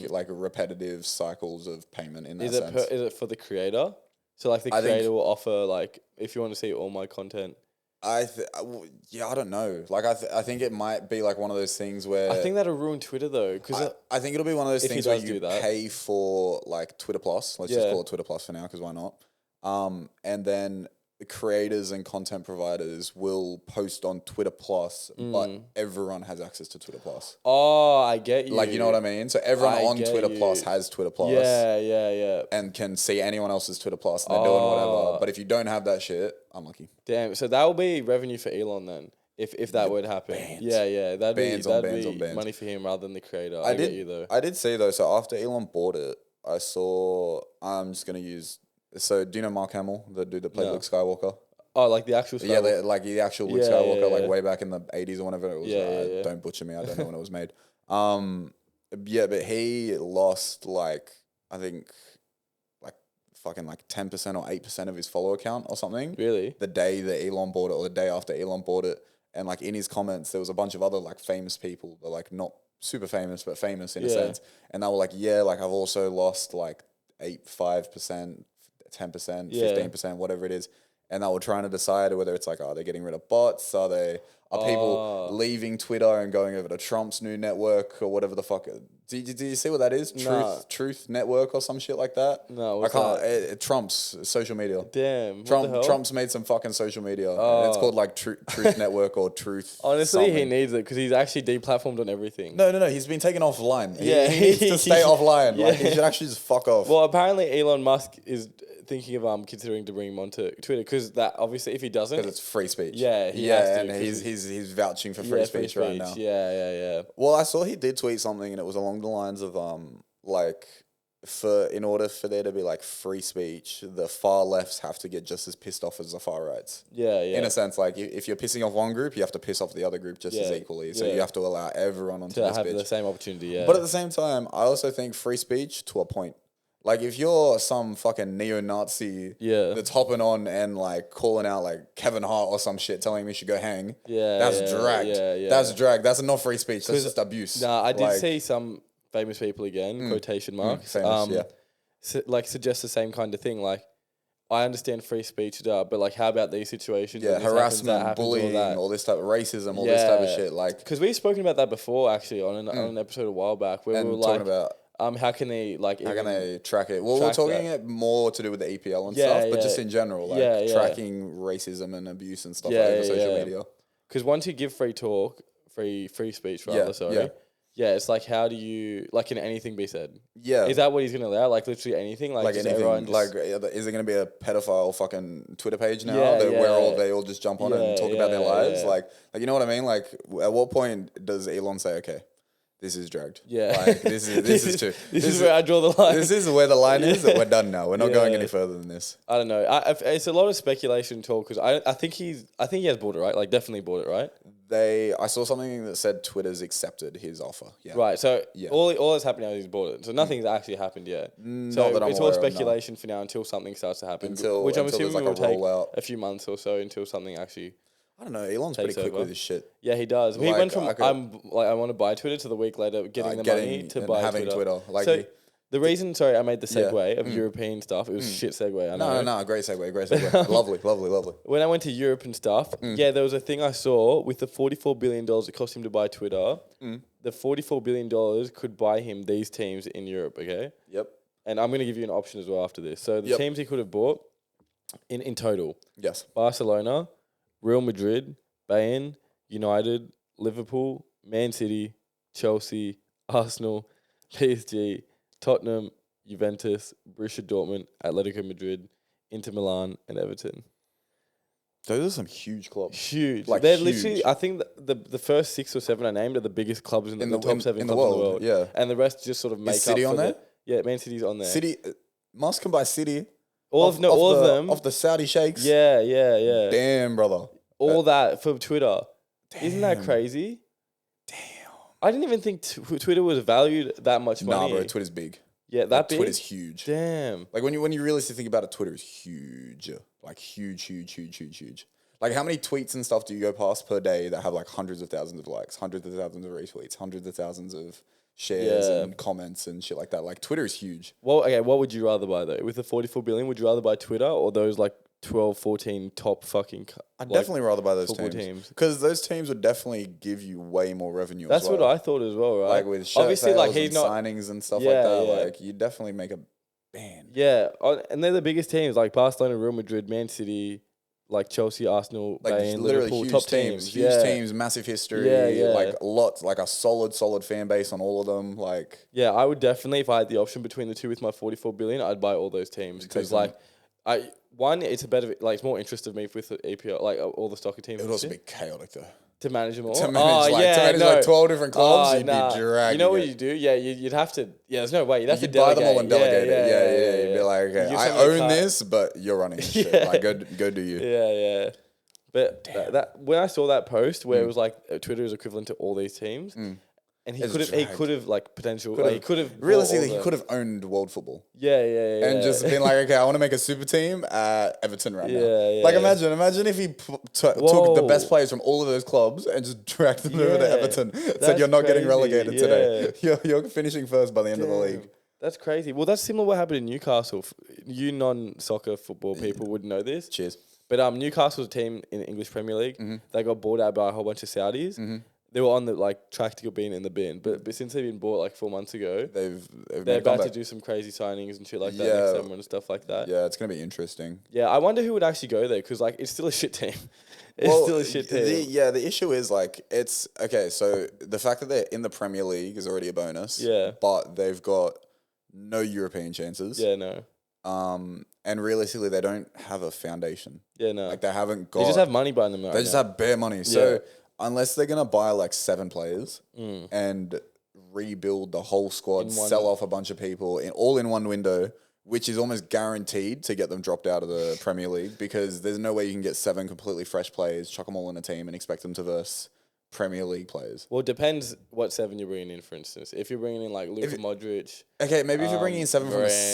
like repetitive cycles of payment in that sense. Is it for the creator? So like the creator will offer like if you want to see all my content. I don't know. Like I think it might be like one of those things where I think that'll ruin Twitter though, because I think it'll be one of those if he things where does do you that. pay for like Twitter Plus. Let's just call it Twitter Plus for now, because why not? And then creators and content providers will post on Twitter Plus, but everyone has access to Twitter Plus. Oh, I get you. Like, you know what I mean? So everyone I on get Twitter you. Plus has Twitter Plus. Yeah. And can see anyone else's Twitter Plus, and they're doing whatever. But if you don't have that shit, unlucky. Damn. So that will be revenue for Elon then, if that would happen. Bands. Yeah. That'd Bands be on bands on bands. money for him rather than the creator. I get you though. I did see though. So after Elon bought it, I saw. I'm just gonna use. So do you know Mark Hamill, the dude that played No. Luke Skywalker? Oh, like the actual stuff. Yeah, like the actual Luke Yeah, Skywalker, yeah, like yeah. way back in the 80s or whatever it was. Yeah. Don't butcher me. I don't know when it was made. Yeah, but he lost like I think like fucking like 10% or 8% of his follow count or something. Really? The day that Elon bought it or the day after Elon bought it. And like in his comments, there was a bunch of other like famous people, but like not super famous, but famous in a sense. And they were like, yeah, like I've also lost like 5%, 10%, 15%, whatever it is. And they were trying to decide whether it's like, are they getting rid of bots? Are people leaving Twitter and going over to Trump's new network or whatever the fuck? Do you see what that is? Truth Network or some shit like that? No, I can't. Trump's social media. Damn. What the hell? Trump's made some fucking social media. And it's called like Truth Network or Truth. Honestly, something. he needs it because he's actually deplatformed on everything. No. He's been taken offline. He needs to stay offline. Like he should actually just fuck off. Well, apparently Elon Musk is thinking of considering to bring him onto Twitter because that obviously if he doesn't, because it's free speech. Yeah, he has to, and he's vouching for free speech right now. Yeah. Well, I saw he did tweet something, and it was along the lines of like in order for there to be like free speech, the far lefts have to get just as pissed off as the far rights. Yeah. In a sense, like if you're pissing off one group, you have to piss off the other group just as equally. So you have to allow everyone onto this have bitch. the same opportunity. Yeah. But at the same time, I also think free speech to a point. Like if you're some fucking neo-Nazi that's hopping on and like calling out like Kevin Hart or some shit, telling him he should go hang, that's dragged. That's dragged. That's not free speech. That's just abuse. Nah, I did see some famous people again, quotation marks, suggest the same kind of thing. Like, I understand free speech, but like, how about these situations? Yeah, harassment, bullying, all this type of racism, all this type of shit. Like, because we've spoken about that before, actually, on an episode a while back, where we were like, about how can they track it? Well, we're talking it more to do with the EPL and stuff, but just in general, like tracking racism and abuse and stuff over social media. Because once you give free speech, rather, it's like, how do you, like, can anything be said? Yeah. Is that what he's going to allow? Like, literally anything? Like anything. Like, is it going to be a pedophile fucking Twitter page now where they all just jump on and talk about their lives? Like, you know what I mean? Like, at what point does Elon say, okay, this is dragged? Yeah. Like, this is too. This is where I draw the line. This is where the line is. We're done now. We're not going any further than this. I don't know. It's a lot of speculation talk because I think he has bought it, right? Like, definitely bought it, right? I saw something that said Twitter's accepted his offer. Yeah. Right. So all that's happened now is he's bought it. So nothing's actually happened yet. So it's all speculation for now until something starts to happen. Which I'm assuming will take a few months or so until something actually. I don't know. Elon's pretty quick with his shit. Yeah, he does. He went from I want to buy Twitter to the week later getting the money to buy having Twitter. Like so, the reason, I made the segue of European stuff. It was a shit segue. I know. No, great segue. lovely. When I went to Europe and stuff, there was a thing I saw with the $44 billion it cost him to buy Twitter. The $44 billion could buy him these teams in Europe, okay? Yep. And I'm going to give you an option as well after this. So the teams he could have bought in total. Yes. Barcelona, Real Madrid, Bayern, United, Liverpool, Man City, Chelsea, Arsenal, PSG, Tottenham, Juventus, Borussia Dortmund, Atletico Madrid, Inter Milan, and Everton. Those are some huge clubs. Huge. Like, they're literally, I think the first 6 or 7 I named are the biggest clubs in the top 7 in the world. Yeah. And the rest just sort of make City up on for there? Yeah, Man City's on there. City, Musk can buy City. All of them. Off the Saudi sheikhs. Yeah. Damn, brother. All that for Twitter. Damn. Isn't that crazy? Damn. I didn't even think Twitter was valued that much money. Nah, bro, Twitter's big. Yeah, that big? Twitter's huge. Damn. Like, when you realistically think about it, Twitter is huge. Like, huge. Like, how many tweets and stuff do you go past per day that have, like, hundreds of thousands of likes, hundreds of thousands of retweets, hundreds of thousands of shares and comments and shit like that? Like, Twitter is huge. Well, okay, what would you rather buy, though? With the $44 billion, would you rather buy Twitter or those, like, 12, 14 top fucking... I'd definitely rather buy those teams. Because those teams would definitely give you way more revenue That's what I thought as well, right? Like, with shirt sales and signings and stuff like that, like, you definitely make a band. Yeah, and they're the biggest teams, like Barcelona, Real Madrid, Man City... Like Chelsea, Arsenal, like Bayern, literally Liverpool, huge top teams, huge teams, massive history, like lots, like a solid fan base on all of them. Like, yeah, I would definitely, if I had the option between the two with my $44 billion, I'd buy all those teams because, like, it's a better, like, it's more interest of me with the EPL, like all the soccer teams. It would also be chaotic though. To manage them all? To manage like 12 different clubs, you'd be dragging. You know what you do? Yeah, you'd have to... Yeah, there's no way. You'd have to buy them all and delegate it. Yeah. You'd be like, okay, I own this, but you're running this shit. Like, go do you. Yeah. But that when I saw that post where it was like Twitter is equivalent to all these teams, and And he It's could have, like potential. Like, he could have realistically, he could have owned world football. Yeah. And just been like, okay, I want to make a super team at Everton right now. Yeah. Like, imagine if he took the best players from all of those clubs and just dragged them over to Everton. Said, you're not getting relegated today. You're finishing first by the end of the league. That's crazy. Well, that's similar what happened in Newcastle. You non-soccer football people would know this. Cheers. But Newcastle's a team in the English Premier League. They got bought out by a whole bunch of Saudis. They were on the track to being in the bin, but since they've been bought 4 months ago, they're about to do some crazy signings and shit like that next summer and stuff like that. Yeah, it's gonna be interesting. Yeah, I wonder who would actually go there because it's still a shit team. It's still a shit team. The issue is it's okay. So the fact that they're in the Premier League is already a bonus. Yeah, but they've got no European chances. Yeah, no. And realistically, they don't have a foundation. Yeah, no. They haven't got. They just have money behind them. They just have bare money. So unless they're gonna buy 7 players and rebuild the whole squad, sell off a bunch of people all in one window, which is almost guaranteed to get them dropped out of the Premier League because there's no way you can get 7 completely fresh players, chuck them all in a team, and expect them to verse Premier League players. Well, it depends what 7 you're bringing in, for instance. If you're bringing in Luka Modric. Okay, maybe if you're bringing in 7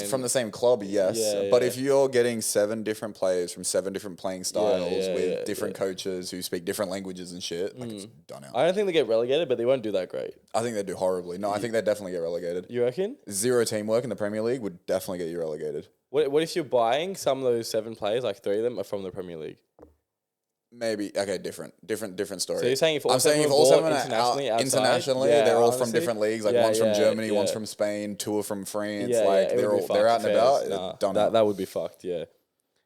from the same club, yes. But if you're getting 7 different players from 7 different playing styles with different coaches who speak different languages and shit, it's done out. I don't think they get relegated, but they won't do that great. I think they do horribly. No, I think they definitely get relegated. You reckon? 0 teamwork in the Premier League would definitely get you relegated. What if you're buying some of those 7 players, 3 of them are from the Premier League? Maybe different story. So you're saying if all 7 are internationally, they're all from different leagues. One's from Germany, one's from Spain, 2 are from France. They're out and about. Done. That would be fucked. Yeah.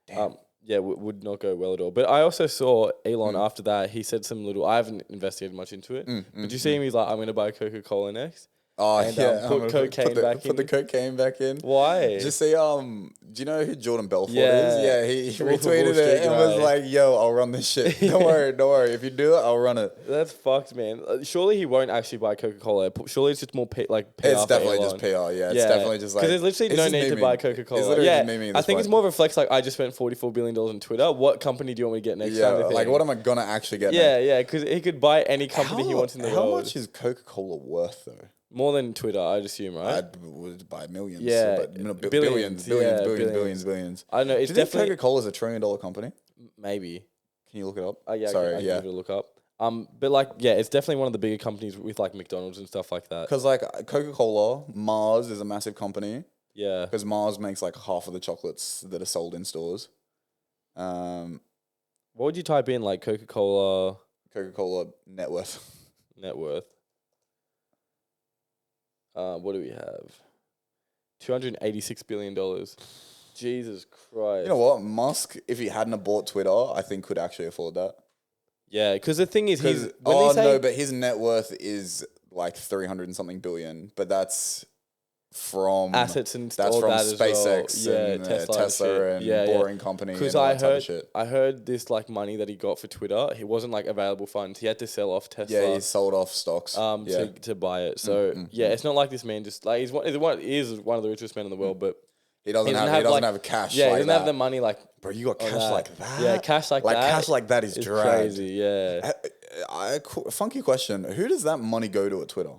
Damn. Would not go well at all. But I also saw Elon after that. He said some little. I haven't investigated much into it. But you see him? He's like, I'm going to buy Coca-Cola next. Oh, and, put cocaine back in. Put the cocaine back in. Why? Just say, do you know who Jordan Belfort is? Yeah, he retweeted it and was like, yo, I'll run this shit. Don't worry. If you do it, I'll run it. That's fucked, man. Surely he won't actually buy Coca-Cola. Surely it's just more PR. It's definitely just PR, yeah. It's definitely just because there's literally no need to buy Coca-Cola. I think it's more of a flex. I just spent $44 billion on Twitter. What company do you want me to get next time? What am I going to actually get next? Yeah, because he could buy any company he wants in the world. How much is Coca-Cola worth, though? More than Twitter, I'd assume, right? I would buy millions. Yeah, but billions. I don't know. It's do you think definitely Coca-Cola is $1 trillion company? Maybe. Can you look it up? Yeah, sorry, I can give it a look up. But it's definitely one of the bigger companies with McDonald's and stuff like that. Because Coca-Cola, Mars is a massive company. Yeah. Because Mars makes half of the chocolates that are sold in stores. What would you type in Coca-Cola? Coca-Cola net worth. Net worth. What do we have? $286 billion. Jesus Christ. You know what? Musk, if he hadn't have bought Twitter, I think could actually afford that. Yeah, because the thing is, but his net worth is 300 and something billion, but that's from assets and that's all from that SpaceX and Tesla and Boring Company. Because I heard this money that he got for Twitter, he wasn't available funds. He had to sell off Tesla. Yeah, he sold off stocks. To buy it. So it's not like this man just he is one of the richest men in the world, but he doesn't have cash. Yeah, he doesn't have the money Bro, you got cash like that. Yeah, cash like that. Cash like that is dragged. Crazy. Yeah. Funky question: who does that money go to at Twitter?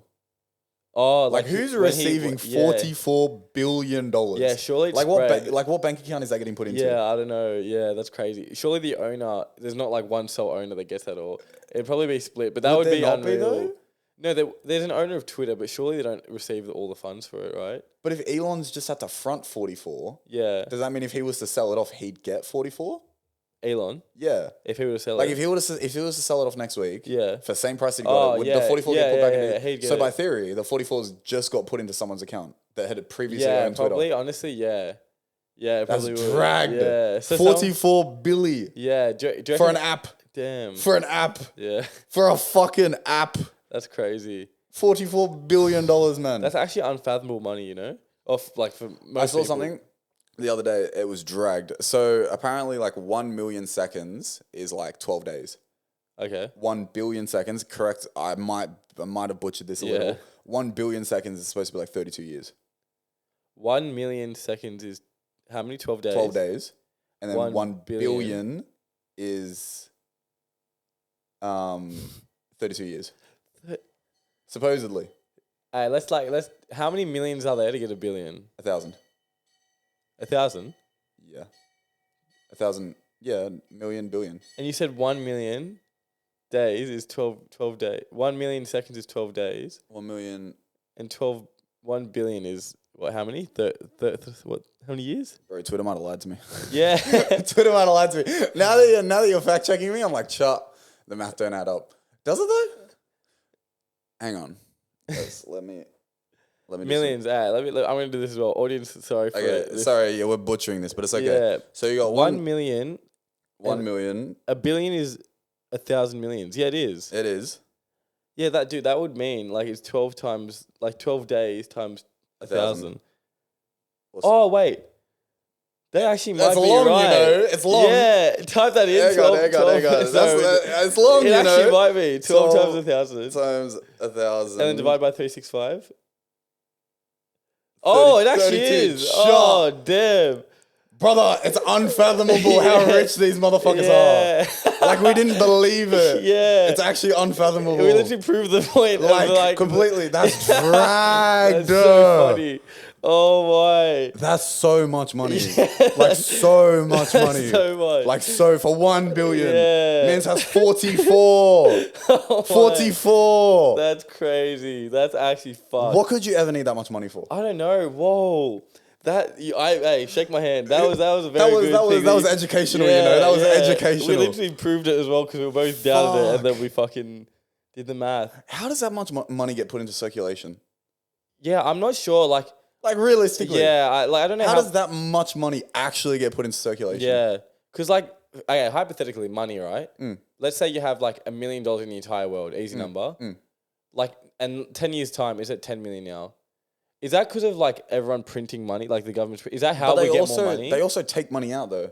Oh, who's receiving $44 billion? Yeah, surely it's what bank account is that getting put into? Yeah, I don't know. Yeah, that's crazy. Surely the owner, there's not one sole owner that gets that all. It'd probably be split, but that would be unreal. No, there's an owner of Twitter, but surely they don't receive all the funds for it, right? But if Elon's just had to front 44, does that mean if he was to sell it off, he'd get 44? Elon? Yeah. If he were to sell it. If he was to sell it off next week, for the same price that he got it, would the 44 get put back into? So by theory, the 44's just got put into someone's account that had previously owned Twitter. Probably, honestly, yeah. Yeah, probably that's dragged. Yeah. So 44 billion. Yeah. For an app. Damn. For an app. Yeah. For a fucking app. That's crazy. $44 billion, man. That's actually unfathomable money, you know? For most I saw people. something the other day, it was dragged. So apparently 1 million seconds is 12 days. Okay. 1 billion seconds, correct. I might have butchered this a little. 1 billion seconds is supposed to be 32 years. 1 million seconds is how many? 12 days? 12 days. And then 1 billion is 32 years. Supposedly. Hey, let's. How many millions are there to get a billion? 1,000. 1,000. Yeah. 1,000. Yeah, million, billion. And you said 1 million days is 12 days. 1 million seconds is 12 days. 1 million. And 1 billion is what? How many? What? How many years? Bro, Twitter might have lied to me. Yeah. Twitter might have lied to me. Now that you're fact checking me, I'm like, shut. The math don't add up. Does it though? Hang on. Let me. Millions. I'm gonna do this as well. Audience, sorry for it. Sorry, yeah, we're butchering this, but it's okay. Yeah. So you got 1 million. 1 million. A billion is 1,000 millions. Yeah, it is. It is. Yeah, that would mean like it's 12 times, like 12 days times 1,000. Oh wait, that actually might be long, right. You know. It's long. Yeah, type that in. There you go. It's long, it actually might be 12 times 1,000. Times 1,000. And then divide by 365. Oh, it actually 32. is. Shut. Oh, damn. Brother, it's unfathomable how rich these motherfuckers are. Like, we didn't believe it. Yeah. It's actually unfathomable. We literally proved the point. Like completely. That's dragged. That's so funny. Oh, my. That's so much money. Like, so much money. So much. Like, so for 1 billion. Yeah. Mans has 44. Oh 44. That's crazy. That's actually fucked. What could you ever need that much money for? I don't know. Whoa. Hey, shake my hand. That was a very good thing. That was educational, you know. That was educational. We literally proved it as well because we were both down it, and then we fucking did the math. How does that much money get put into circulation? Yeah, I'm not sure. Like realistically. Yeah, I don't know how does that much money actually get put into circulation? Yeah, because okay, hypothetically, money, right? Let's say you have like $1 million in the entire world, easy number. Like, and 10 years time, is it 10 million now? Is that because of like everyone printing money, like the government? Is that how we get more money? They also take money out though.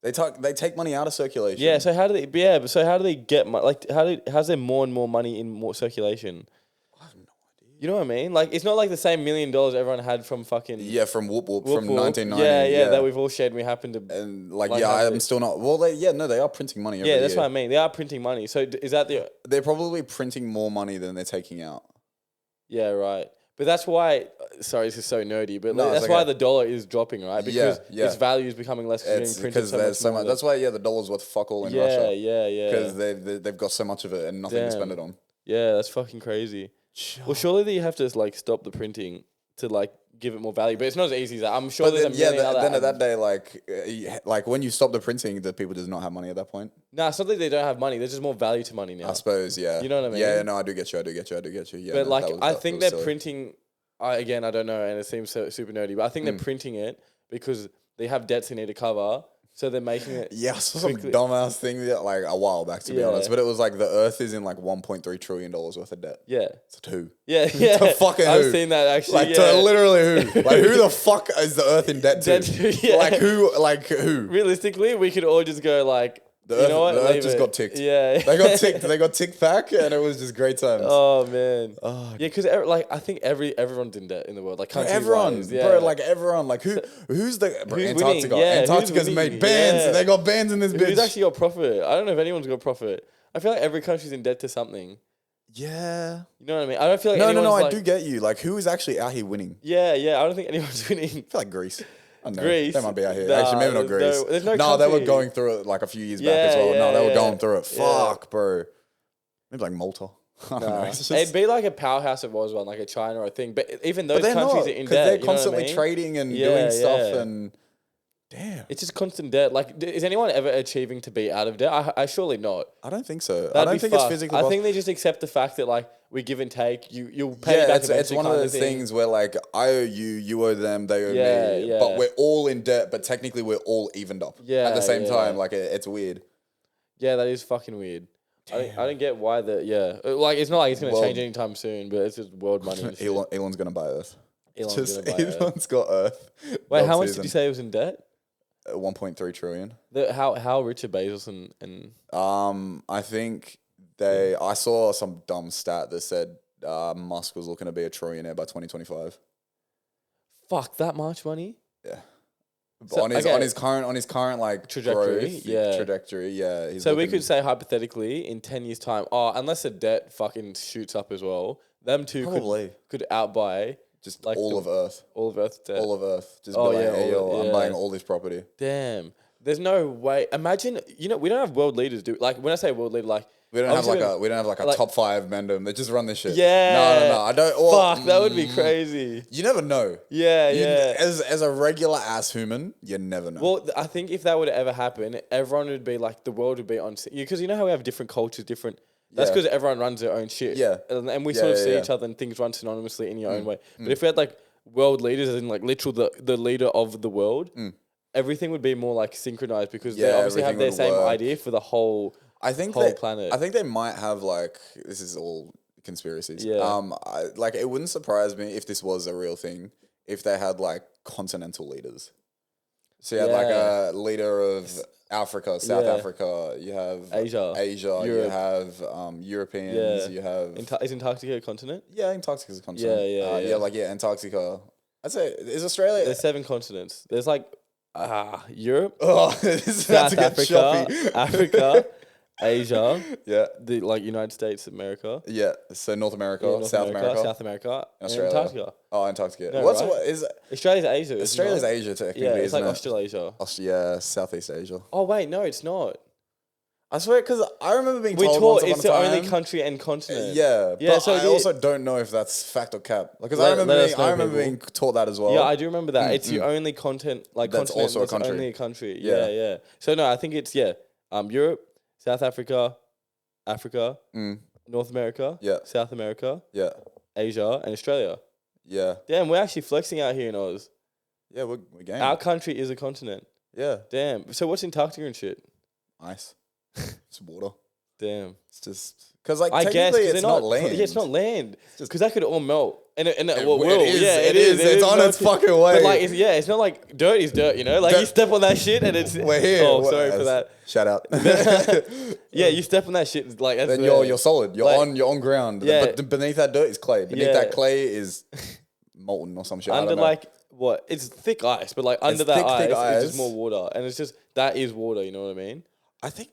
They take money out of circulation. Yeah. So how do they? Yeah. But so how do they get money? Like how's there more and more money in more circulation? I have no idea. You know what I mean? Like it's not like the same $1 million everyone had from fucking from Whoop Whoop from 1990. Yeah, that we've all shared. And we happen to and I'm still not. Well, they are printing money. Every that's year. what I mean. They are printing money. So is that They're probably printing more money than they're taking out. Yeah. Right. But that's why, sorry, this is so nerdy, but that's why the dollar is dropping, right? Because its value is becoming less because there's so much. That's why, the dollar's worth fuck all in Russia. Yeah. Because they've got so much of it and nothing to spend it on. Yeah, that's fucking crazy. Well, surely you have to like stop the printing to like give it more value, but it's not as easy as that. I'm sure there's a million other. Then at that day, like when you stop the printing, the people does not have money at that point. Nah, it's not that they don't have money. There's just more value to money now. I suppose, yeah. You know what I mean? Yeah, no, I do get you. Yeah, but I think they're printing. I don't know, and it seems super nerdy, but I think they're printing it because they have debts they need to cover. So they're making it. Yeah, I saw some dumbass thing like a while back, to be honest. But it was like the Earth is in like $1.3 trillion worth of debt. Yeah. So who? Yeah. To fucking who? I've seen that actually. To literally who? Like who the fuck is the Earth in debt to? Yeah. Like who? Realistically, we could all just go like. The Earth just got ticked. Yeah. They got ticked back, and it was just great times. Oh man. Oh. Yeah, because I think everyone's in debt in the world. Like everyone, everyone. Like who's Antarctica? Yeah, Antarctica's made bands. Yeah. They got bands in this bitch. Who's actually got profit? I don't know if anyone's got profit. I feel like every country's in debt to something. Yeah. You know what I mean? I don't feel like No, I do get you. Like who is actually out here winning? Yeah. I don't think anyone's winning. I feel like Greece. Greece. They might be out here. Actually, maybe not Greece. There's no country. They were going through it like a few years back as well. They were going through it. Fuck, bro. Maybe like Malta. I don't know. It'd be like a powerhouse if it was one, like a China or a thing. But even those countries are in debt. Because they're constantly trading and doing stuff and... Damn. It's just constant debt. Like, is anyone ever achieving to be out of debt? I surely not. I don't think so. I don't think it's physically possible. I think they just accept the fact that, like, we give and take. You'll pay back eventually. It's one of those things where, like, I owe you, you owe them, they owe me. Yeah. But we're all in debt, but technically we're all evened up. Yeah. At the same time, like, it's weird. Yeah, that is fucking weird. I don't get why like, it's not like it's going to change anytime soon, but it's just world money. Elon's going to buy Earth. Elon's got Earth. Wait, how much did you say it was in debt? 1.3 trillion. How rich are Bezos and I think I saw some dumb stat that said Musk was looking to be a trillionaire by 2025. Fuck, that much money? Yeah. So, on his current like trajectory, trajectory, So we could say hypothetically in 10 years time, unless the debt fucking shoots up as well, them two Probably. could outbuy Just like all of Earth. all of Earth's debt. All of Earth. Just Oh, be like, yeah, hey, yo, I'm yeah. buying all this property. Damn. There's no way. Imagine, we don't have world leaders, do like when I say world leader, like We don't have like a like- top 5 Mendham that just run this shit. Yeah. No. I don't. Or, Fuck, that would be crazy. You never know. Yeah, You- yeah. As a regular ass human, you never know. Well, I think if that were to ever happen, everyone would be like, the world would be on, because you know how we have different cultures, different. That's Yeah. because everyone runs their own shit. Yeah. And we Yeah, sort of yeah, see yeah. each other and things run synonymously in your own way. But if we had like world leaders, as in like literal the leader of the world, everything would be more like synchronized because they Yeah, obviously have their everything same would work. idea for the whole whole planet. I think they might have like, this is all conspiracies. Yeah. Like it wouldn't surprise me if this was a real thing, if they had like continental leaders. So you had like Yeah. a leader of Africa, South Yeah. Africa, you have Asia, you Europe. have Europeans, Yeah. you have Is Antarctica a continent? Antarctica's a continent. Yeah. Antarctica. I'd say is Australia. There's 7 continents. There's like Europe, Oh, this is about South to get Africa, choppy. Africa, Asia, Yeah, the like United States of America, yeah. So North America, North South America, South America, and Australia. Antarctica. Oh, Antarctica. No, What's right? what is Australia's Asia. is it Australia's not? Asia technically? Yeah, it's isn't like it? Australasia. Yeah, Southeast Asia. Oh wait, no, it's not. I swear, because I remember being We told taught once upon it's a the time. only country and continent. Yeah, Yeah, but so I it- also don't know if that's fact or cap. Because Let- I remember, let us know, I remember people. being taught that as well. Yeah, I do remember that. It's the only continent That's continent also a that's country. only a country. Yeah. Yeah. So no, I think it's Europe, South Africa, Africa, North America, Yeah. South America, yeah, Asia, and Australia. yeah, Damn, we're actually flexing out here in Oz. yeah. We're game. Our country is a continent. Yeah, Damn. So what's Antarctica and shit? ice. It's water. Damn. It's just because like I guess technically 'cause it's they're not land. Yeah, it's not land. just- Because that could all melt. And it It will. is, Yeah, it is. It's on its melting. fucking way. But like, it's not like dirt is dirt, you know? Like you Dirt- step on that shit and it's. We're here. Oh, sorry for that. Shout out. Yeah, you step on that shit. Like that's Then the- you're solid. You're like- on ground. Yeah. But beneath that dirt is clay. Beneath Yeah. that clay is molten or some shit. I under don't know. like what? It's thick ice, but like under that thick ice, it's ice. just more water, and it's just that is water. You know what I mean? I think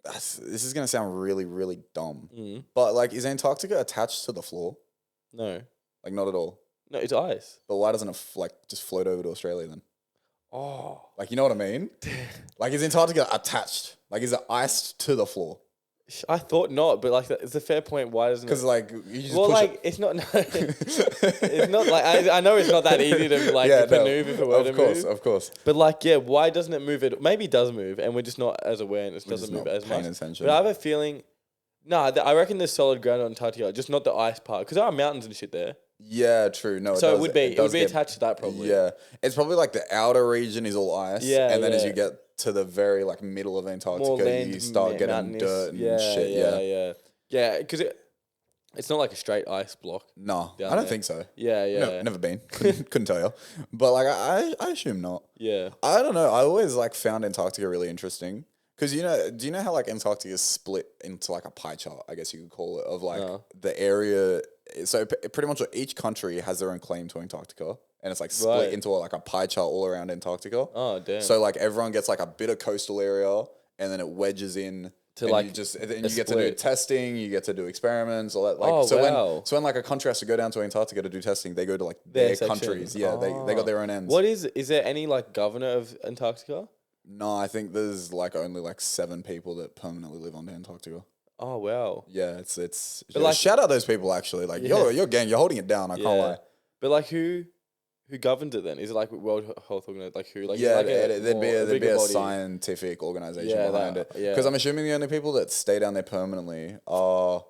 this is gonna sound really, really dumb. Mm. But like, is Antarctica attached to the floor? No, Like, not at all. no, it's ice. But why doesn't it like just float over to Australia then? Oh, Like, you know what I mean? Like, is Antarctica attached? Like, is it iced to the floor? I thought not, but like it's a fair point. Why doesn't Because it? like you just Well, push like it's not. It's not like I know it's not that easy to like maneuver if it were to move. Of course. But like, yeah, why doesn't it move? Maybe it does move, and we're just not as aware, and it We're doesn't just move not as paying much. attention. But I have a feeling. I reckon there's solid ground on Antarctica, just not the ice part, because there are mountains and shit there. Yeah, true. No, So does- it would be does get- attached to that probably. Yeah, it's probably like the outer region is all ice, Yeah, and then as yeah. you get to the very like middle of More Antarctica, land, you start getting mountainous. dirt and shit. Yeah, because it's not like a straight ice block. No, Down I don't there. think so. Yeah, yeah, No, never been. Couldn't tell you. But like, I assume not. yeah. I don't know. I always like found Antarctica really interesting because do you know how like Antarctica is split into like a pie chart? I guess you could call it of like No. the area. So pretty much each country has their own claim to Antarctica, and it's like split Right. into like a pie chart all around Antarctica. Oh damn. So like everyone gets like a bit of coastal area, and then it wedges in. To, and like, you just and then a you get to do split. testing, you get to do experiments, all that. Like Oh, so wow. when like a country has to go down to Antarctica to do testing, they go to like Their their section. countries. Yeah, they got their own ends. What is there any like governor of Antarctica? No, I think there's like only like 7 people that permanently live on Antarctica. Oh wow. Yeah, it's But, like- shout out those people actually. Like Yeah. you're gang, you're holding it down. I can't lie. But like who governs it then? Is it like World Health Organization? Like who? Like is it Yeah, like a there'd be bigger a body? scientific organization Yeah, behind that- it. yeah. Because I'm assuming the only people that stay down there permanently are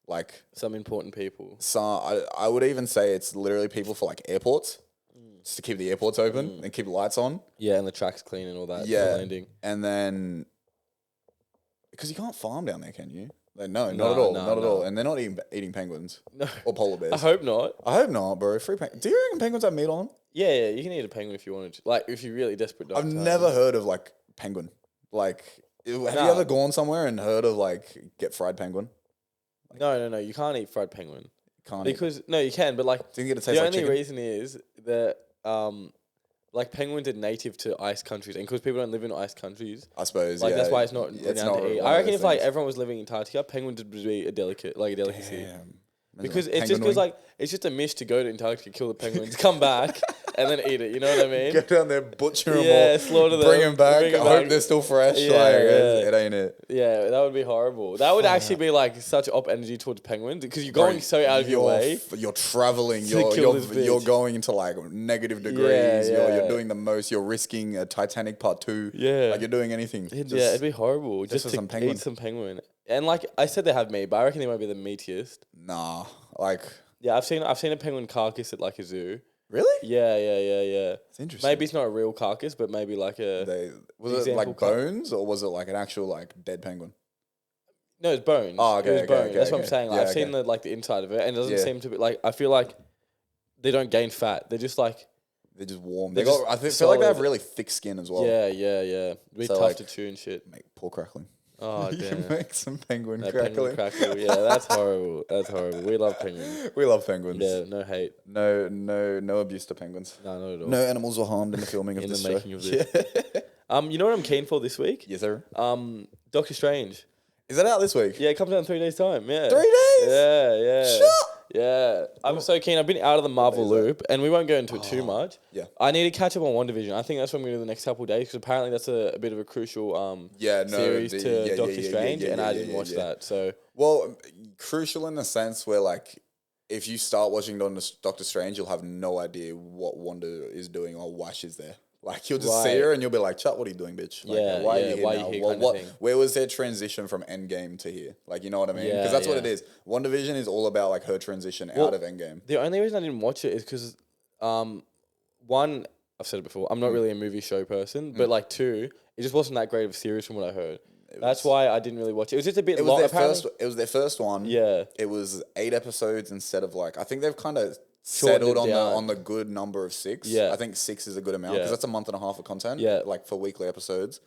like Some important people. I would even say it's literally people for like airports, just to keep the airports open Mm. and keep the lights on. Yeah, and the track's clean and all that. Yeah. For landing. And then because you can't farm down there, can you? Like, no, not No, at all, no, not at no. all. And they're not eating penguins No. or polar bears. I hope not. I hope not, bro. Do you reckon penguins have meat on them? Yeah, you can eat a penguin if you wanted to. Like if you're really desperate. I've never heard of like penguin. Like, have you Nah. ever gone somewhere and heard of like get fried penguin? No. You can't eat fried penguin Can't eat. because no, you can. But like Do you get it the taste like only chicken? reason is that like penguins are native to ice countries, and because people don't live in ice countries, I suppose. like yeah, that's why it's not renowned to eat. one I of reckon those if like things. everyone was living in Antarctica, penguins would be a delicacy. Damn. Because Imagine it's just penguin because wing. like it's just a miss to go to Antarctica, kill the penguins, come back, and then eat it. You know what I mean? Go down there, butcher them Yeah, all, slaughter them, bring them back. bring 'em I hope back. they're still fresh. Yeah, like, yeah. it ain't it. Yeah, that would be horrible. That would actually be like such op energy towards penguins because you're Bro, going so out of your way. You're traveling. to kill this You're bitch. going into like negative degrees. yeah. You're doing the most. You're risking a Titanic Part 2. Yeah. Like you're doing anything. Yeah, it'd be horrible just for to some penguin. eat some penguin. And like I said, they have meat, but I reckon they might be the meatiest. Nah. Like Yeah, I've seen a penguin carcass at like a zoo. really? Yeah. It's interesting. Maybe it's not a real carcass, but maybe like a Was it example like bones or was it like an actual like dead penguin? no, it's bones. Oh, okay, it was okay, bones. okay, That's what I'm okay. saying. Like, Yeah, I've seen okay. the inside of it, and it doesn't Yeah. seem to be like. I feel like they don't gain fat. They're just like They're just warm. They're I just feel like they have solid. really thick skin as well. yeah. It'd be So, tough like, to chew and shit. Make poor crackling. Oh You damn. can make some penguin That crackling. penguin crackle. Yeah, that's horrible. That's horrible. We love penguins. We love penguins. Yeah, no hate. No abuse to penguins. No, not at all. No animals were harmed in the filming of In this the show. making of this. Yeah. You know what I'm keen for this week? Yes, sir. Doctor Strange. Is that out this week? Yeah, it comes out in 3 days' time. Yeah. 3 days? Yeah. Shut. Yeah. I'm so keen. I've been out of the Marvel loop, and we won't go into it too much. Yeah. I need to catch up on WandaVision. I think that's what I'm going to do the next couple of days, because apparently that's a bit of a crucial series to Doctor Strange, and I didn't watch that. So Well, crucial in the sense where, like, if you start watching Doctor Strange, you'll have no idea what Wanda is doing or why she's there. Like, you'll just see Right. her and you'll be like, Chat, what are you doing, bitch? Like, Yeah, why yeah, are you here why are now? you here Well, kind of thing. where was their transition from Endgame to here? Like, you know what I mean? Yeah, Because that's what yeah. it is. WandaVision is all about, like, her transition out of Endgame. the only reason I didn't watch it is because, one, I've said it before, I'm not really a movie show person, but like two, it just wasn't that great of a series from what I heard. That's why I didn't really watch it. It was just a bit long. It was their first one. Yeah. It was 8 episodes instead of, like, I think they've kind of Shortened settled it down. on the good number of 6. Yeah. I think 6 is a good amount because Yeah. that's a month and a half of content. Yeah. Like for weekly episodes.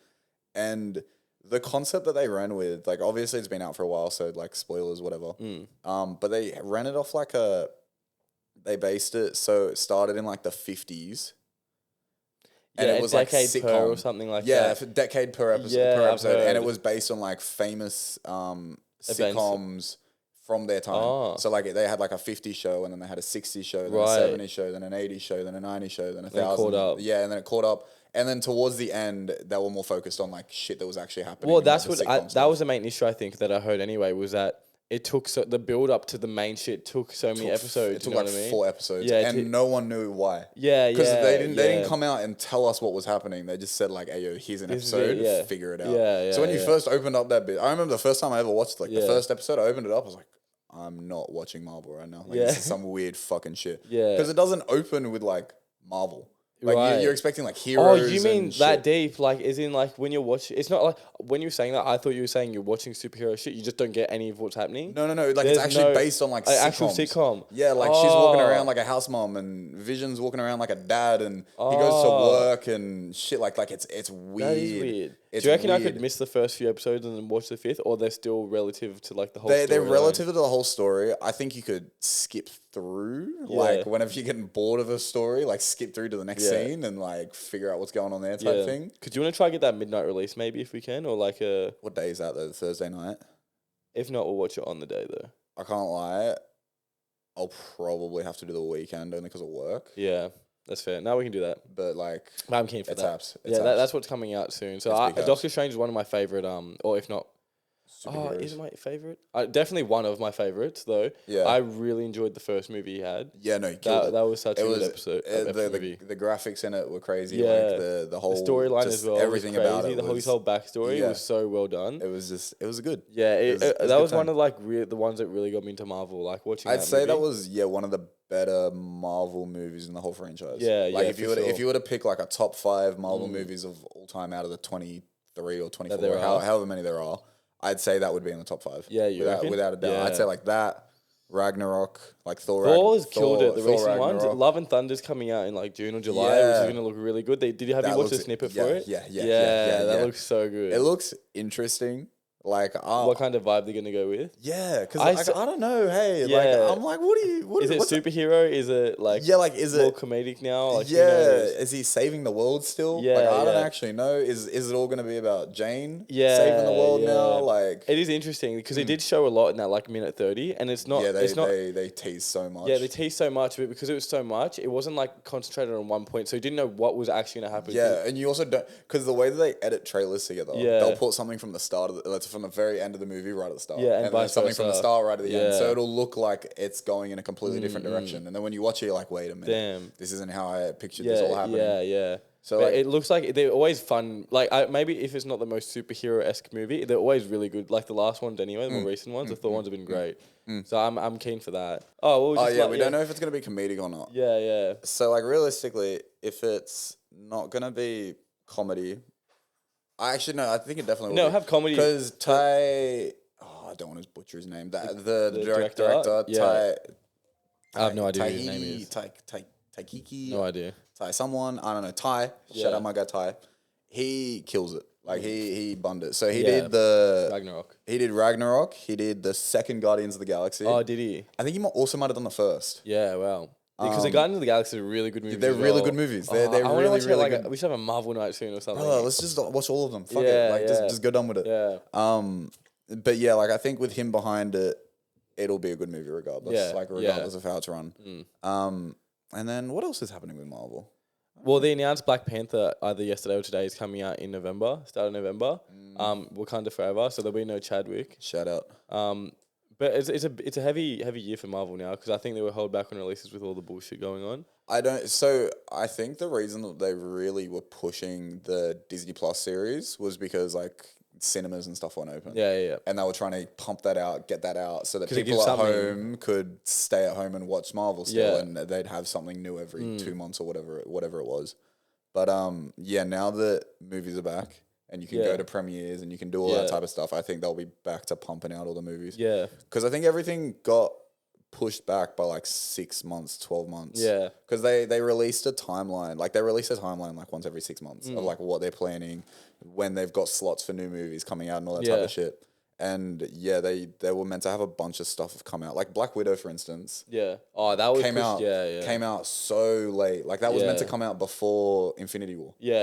And the concept that they ran with, like obviously it's been out for a while, so like spoilers, whatever. But they ran it off like they based it so it started in like the 50s. And Yeah, it a was like decade sitcom per or something like yeah, that. for decade per episode, Yeah, I've and heard. it was based on like famous sitcoms from their time. Oh. So like they had like a 50s show, and then they had a 60s show, then Right. a 70s show, then an 80s show, then a 90s show, then a Then it 1,000. caught up. Yeah, and then it caught up. And then towards the end, they were more focused on like shit that was actually happening. Well, and, like, that's the what sitcom that stuff. was the main issue I think that I heard anyway, was that it took the build up to the main shit took so many episodes. It took you know like what I mean? 4 episodes, Yeah, and no one knew why. Yeah, Because yeah, they didn't yeah. come out and tell us what was happening. They just said like, "Hey, yo, here's an This is episode. it, yeah. Figure it out." Yeah, So when you yeah. first opened up that bit, I remember the first time I ever watched like the Yeah. first episode. I opened it up. I was like, "I'm not watching Marvel right now. Like, Yeah. this is some weird fucking shit." Yeah. Because it doesn't open with like Marvel. Like Right. you're expecting like Oh, heroes. you mean and that shit. deep? Like, as in, like, when you're watching, it's not like when you're saying that. I thought you were saying you're watching superhero shit. You just don't get any of what's happening. No. Like There's it's actually no- based on like an actual sitcoms. sitcom. Yeah, like she's walking Oh. around like a house mom, and Vision's walking around like a dad, and he goes to Oh. work and shit. Like it's weird. That is weird. It's Do you reckon I weird. could miss the first few episodes and then watch the 5th, or they're still relative to like the whole? They're storyline? relative to the whole story. I think you could skip through, like whenever you're getting bored of a story, like skip through to the next Yeah. scene and like figure out what's going on there type thing. Could you want to try and get that midnight release maybe if we can, or like a? What day is that though? Thursday night? If not, we'll watch it on the day though. I can't lie. I'll probably have to do the weekend only because of work. Yeah, that's fair. Now we can do that. But like, But I'm keen for it's that. apps. It's Yeah, apps. that's what's coming out soon. So It's big apps. Doctor Strange is one of my favorite. Or if not, Superheroes. is it my favorite? Definitely one of my favorites though. Yeah. I really enjoyed the first movie he had. Yeah, no, he killed it. That was such a It good was episode. the graphics in it were crazy. Yeah. Like the whole storyline just as well. Everything was crazy. about it. The whole was, his whole backstory yeah. was so well done. it was good. Yeah, it was a that good was one time. of like the ones that really got me into Marvel. Like watching. I'd say that movie. was one of the better Marvel movies in the whole franchise. Yeah, like yeah, if you for were sure. if you were to pick like a top 5 Marvel movies of all time out of the 23 or 24, there are. however many there are, I'd say that would be in the top 5. Yeah, you reckon? without a doubt. Yeah. I'd say like that, Ragnarok, like Thor. Thor has killed it. The Thor recent ones, Ragnarok. Love and Thunder's coming out in like June or July, which Yeah. is going to look really good. Have you That watched the looks- snippet yeah, for it? yeah, That yeah. looks so good. It looks interesting. Like, What kind of vibe they're gonna go with? yeah, because I I don't know. Hey, Yeah. like, I'm like, what do you? What Is it what's superhero? Is it like yeah, like, is more it? comedic now? Like who Yeah, knows? is he saving the world still? Like, Yeah, I don't yeah. actually know. Is it all gonna be about Jane Yeah, saving the world now? yeah. Like, It is interesting because they did show a lot in that like minute 30, and it's not. yeah, It's not. they tease so much. Yeah, they teased so much, but because it was so much, it wasn't like concentrated on one point, so you didn't know what was actually gonna happen. Yeah, and you also don't, because the way that they edit trailers together, Yeah. they'll put something from the start of that's from the very end of the movie right at the start, Yeah, and then vice something from the versa. start right at the end, so Yeah. it'll look like it's going in a completely different direction, and then when you watch it, you're like, wait a minute, Damn. this isn't how I pictured Yeah, this all happening. yeah. So, But like- it looks like they're always fun. Like maybe if it's not the most superhero-esque movie, they're always really good. Like the last ones anyway, the more recent ones, the Thor ones have been great. So I'm keen for that. Oh, well, Oh just yeah, like, we don't know if it's gonna be comedic or not. Yeah, yeah. So like realistically, if it's not gonna be comedy, I actually no, I think it definitely will No, be. have comedy. Because Ty, oh, I don't want to butcher his name. The director? director, Yeah. Ty. I have no idea who his name is. Taikiki. No idea. Ty someone, I don't know. Ty. Yeah. Shout out my guy Ty. He kills it. Like he bunned it. So he Yeah. did the Ragnarok. he did Ragnarok. He did the second Guardians of the Galaxy. Oh, did he? I think he also might have done the first. Yeah, wow. Because the Guardians of the Galaxy are really good movies. They're as really well. good movies. Oh, They're I wanna really, watch it, really like good. we should have a Marvel night soon or something. Bro, let's just watch all of them. Fuck Yeah, it. Like yeah. just go done with it. Yeah. But yeah, like I think with him behind it, it'll be a good movie regardless. Yeah, Like regardless of how it's run. And then what else is happening with Marvel? Well, they announced Black Panther either yesterday or today is coming out in November, start of November. Wakanda Forever, so there'll be no Chadwick. Shout out. But it's a heavy year for Marvel now because I think they were held back on releases with all the bullshit going on. So I think the reason that they really were pushing the Disney Plus series was because like cinemas and stuff weren't open. Yeah. And they were trying to pump that out, get that out, so that 'Cause it people gives at something. home could stay at home and watch Marvel still, Yeah. and they'd have something new every 2 months or whatever it was. But yeah, now that movies are back and you can Yeah. go to premieres and you can do all Yeah. that type of stuff, I think they'll be back to pumping out all the movies. Yeah. Because I think everything got pushed back by like 6 months, 12 months. Yeah. Because they released a timeline, like they release a timeline like once every 6 months Mm. of like what they're planning, when they've got slots for new movies coming out and all that type Yeah. of shit. And yeah, they were meant to have a bunch of stuff come out, like Black Widow, for instance. Yeah. Oh, that was Came pushed, out, yeah. came out so late. Like that was meant to Yeah. come out before Infinity War, Yeah.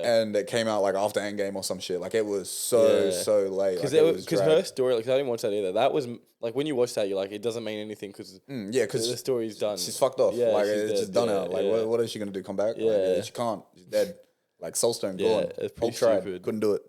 and it came out like after Endgame or some shit. Like it was so Yeah. late. Because Like, her story, like I didn't watch that either. That was like when you watch that, you're like, it doesn't mean anything because yeah, because the story's done. she's fucked off. Yeah, like she's it's dead, just done yeah, out. Like yeah. what is she gonna do? Come back? Yeah. Like, she can't. She's dead. Like Soulstone Yeah, gone. it's pretty Hulk tried. stupid. Couldn't do it.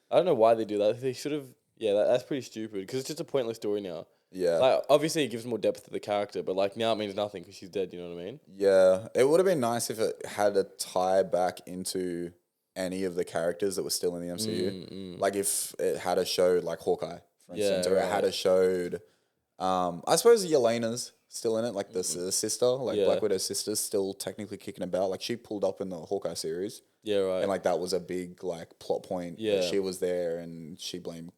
I don't know why they do that. They should have. Yeah, that's pretty stupid because it's just a pointless story now. Yeah. Like obviously it gives more depth to the character, but like now it means nothing because she's dead. You know what I mean? Yeah, it would have been nice if it had a tie back into any of the characters that were still in the MCU. Like if it had a showed like Hawkeye, for instance, or it had a showed. I suppose Yelena's still in it, like the sister, like Yeah. Black Widow's sister's still technically kicking about. Like she pulled up in the Hawkeye series, Yeah, right. and like that was a big like plot point. Yeah. that she was there and she blamed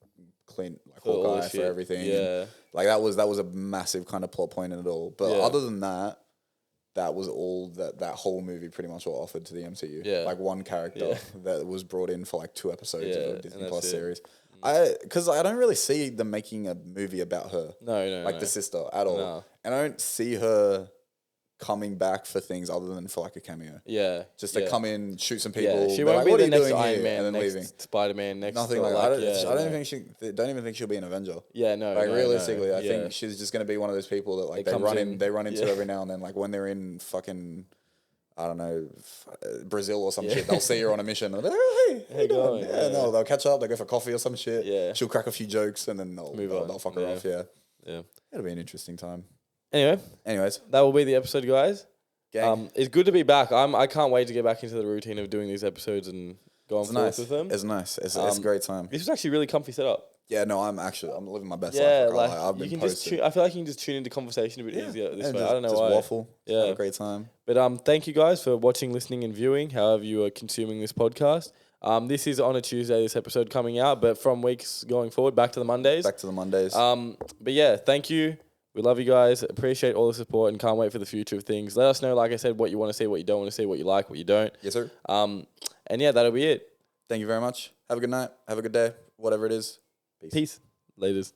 Clint, like For all the Hawkeye, for shit. everything. Yeah. And, like that was a massive kind of plot point in it all. But Yeah. other than that, that was all that whole movie pretty much all offered to the MCU. Yeah. Like one character that was brought in for like 2 episodes Yeah, of a and Disney that's Plus it. series. Because I don't really see them making a movie about her, No. like the sister, at all. No. And I don't see her coming back for things other than for like a cameo. Yeah. Just to yeah. come in, shoot some people. Yeah, she be won't like, be what the are you next doing Iron here? Man, And then next leaving. Spider-Man, next Nothing or like that. I don't yeah, even think she'll be an Avenger. Yeah, no. Like no, realistically, no. I yeah. think she's just gonna be one of those people that like That they comes run into yeah. every now and then. Like when they're in fucking, I don't know, Brazil or some shit, they'll see her on a mission and they'll be like, oh, hey, how you doing? going? Yeah, Yeah. no, they'll catch up, they'll go for coffee or some shit. Yeah. She'll crack a few jokes and then Move on. they'll fuck her Yeah. off. Yeah, Yeah. it'll be an interesting time. Anyway, Anyways, that will be the episode, guys. gang, It's good to be back. I can't wait to get back into the routine of doing these episodes and going it's forth nice. with them. It's nice. It's a great time. This was actually really comfy setup. Yeah, no, I'm living my best Yeah, life. like I've you been can just posted. tune. I feel like you can just tune into conversation a bit easier this and way. I just- don't know just why. waffle. Yeah. Have a great time. But thank you guys for watching, listening, and viewing. However you are consuming this podcast. This is on a Tuesday. This episode coming out, but from weeks going forward, back to the Mondays. Back to the Mondays. But yeah, thank you. We love you guys. Appreciate all the support and can't wait for the future of things. Let us know, like I said, what you want to see, what you don't want to see, what you like, what you don't. Yes, sir. And yeah, that'll be it. Thank you very much. Have a good night. Have a good day. Whatever it is. Peace. Laters.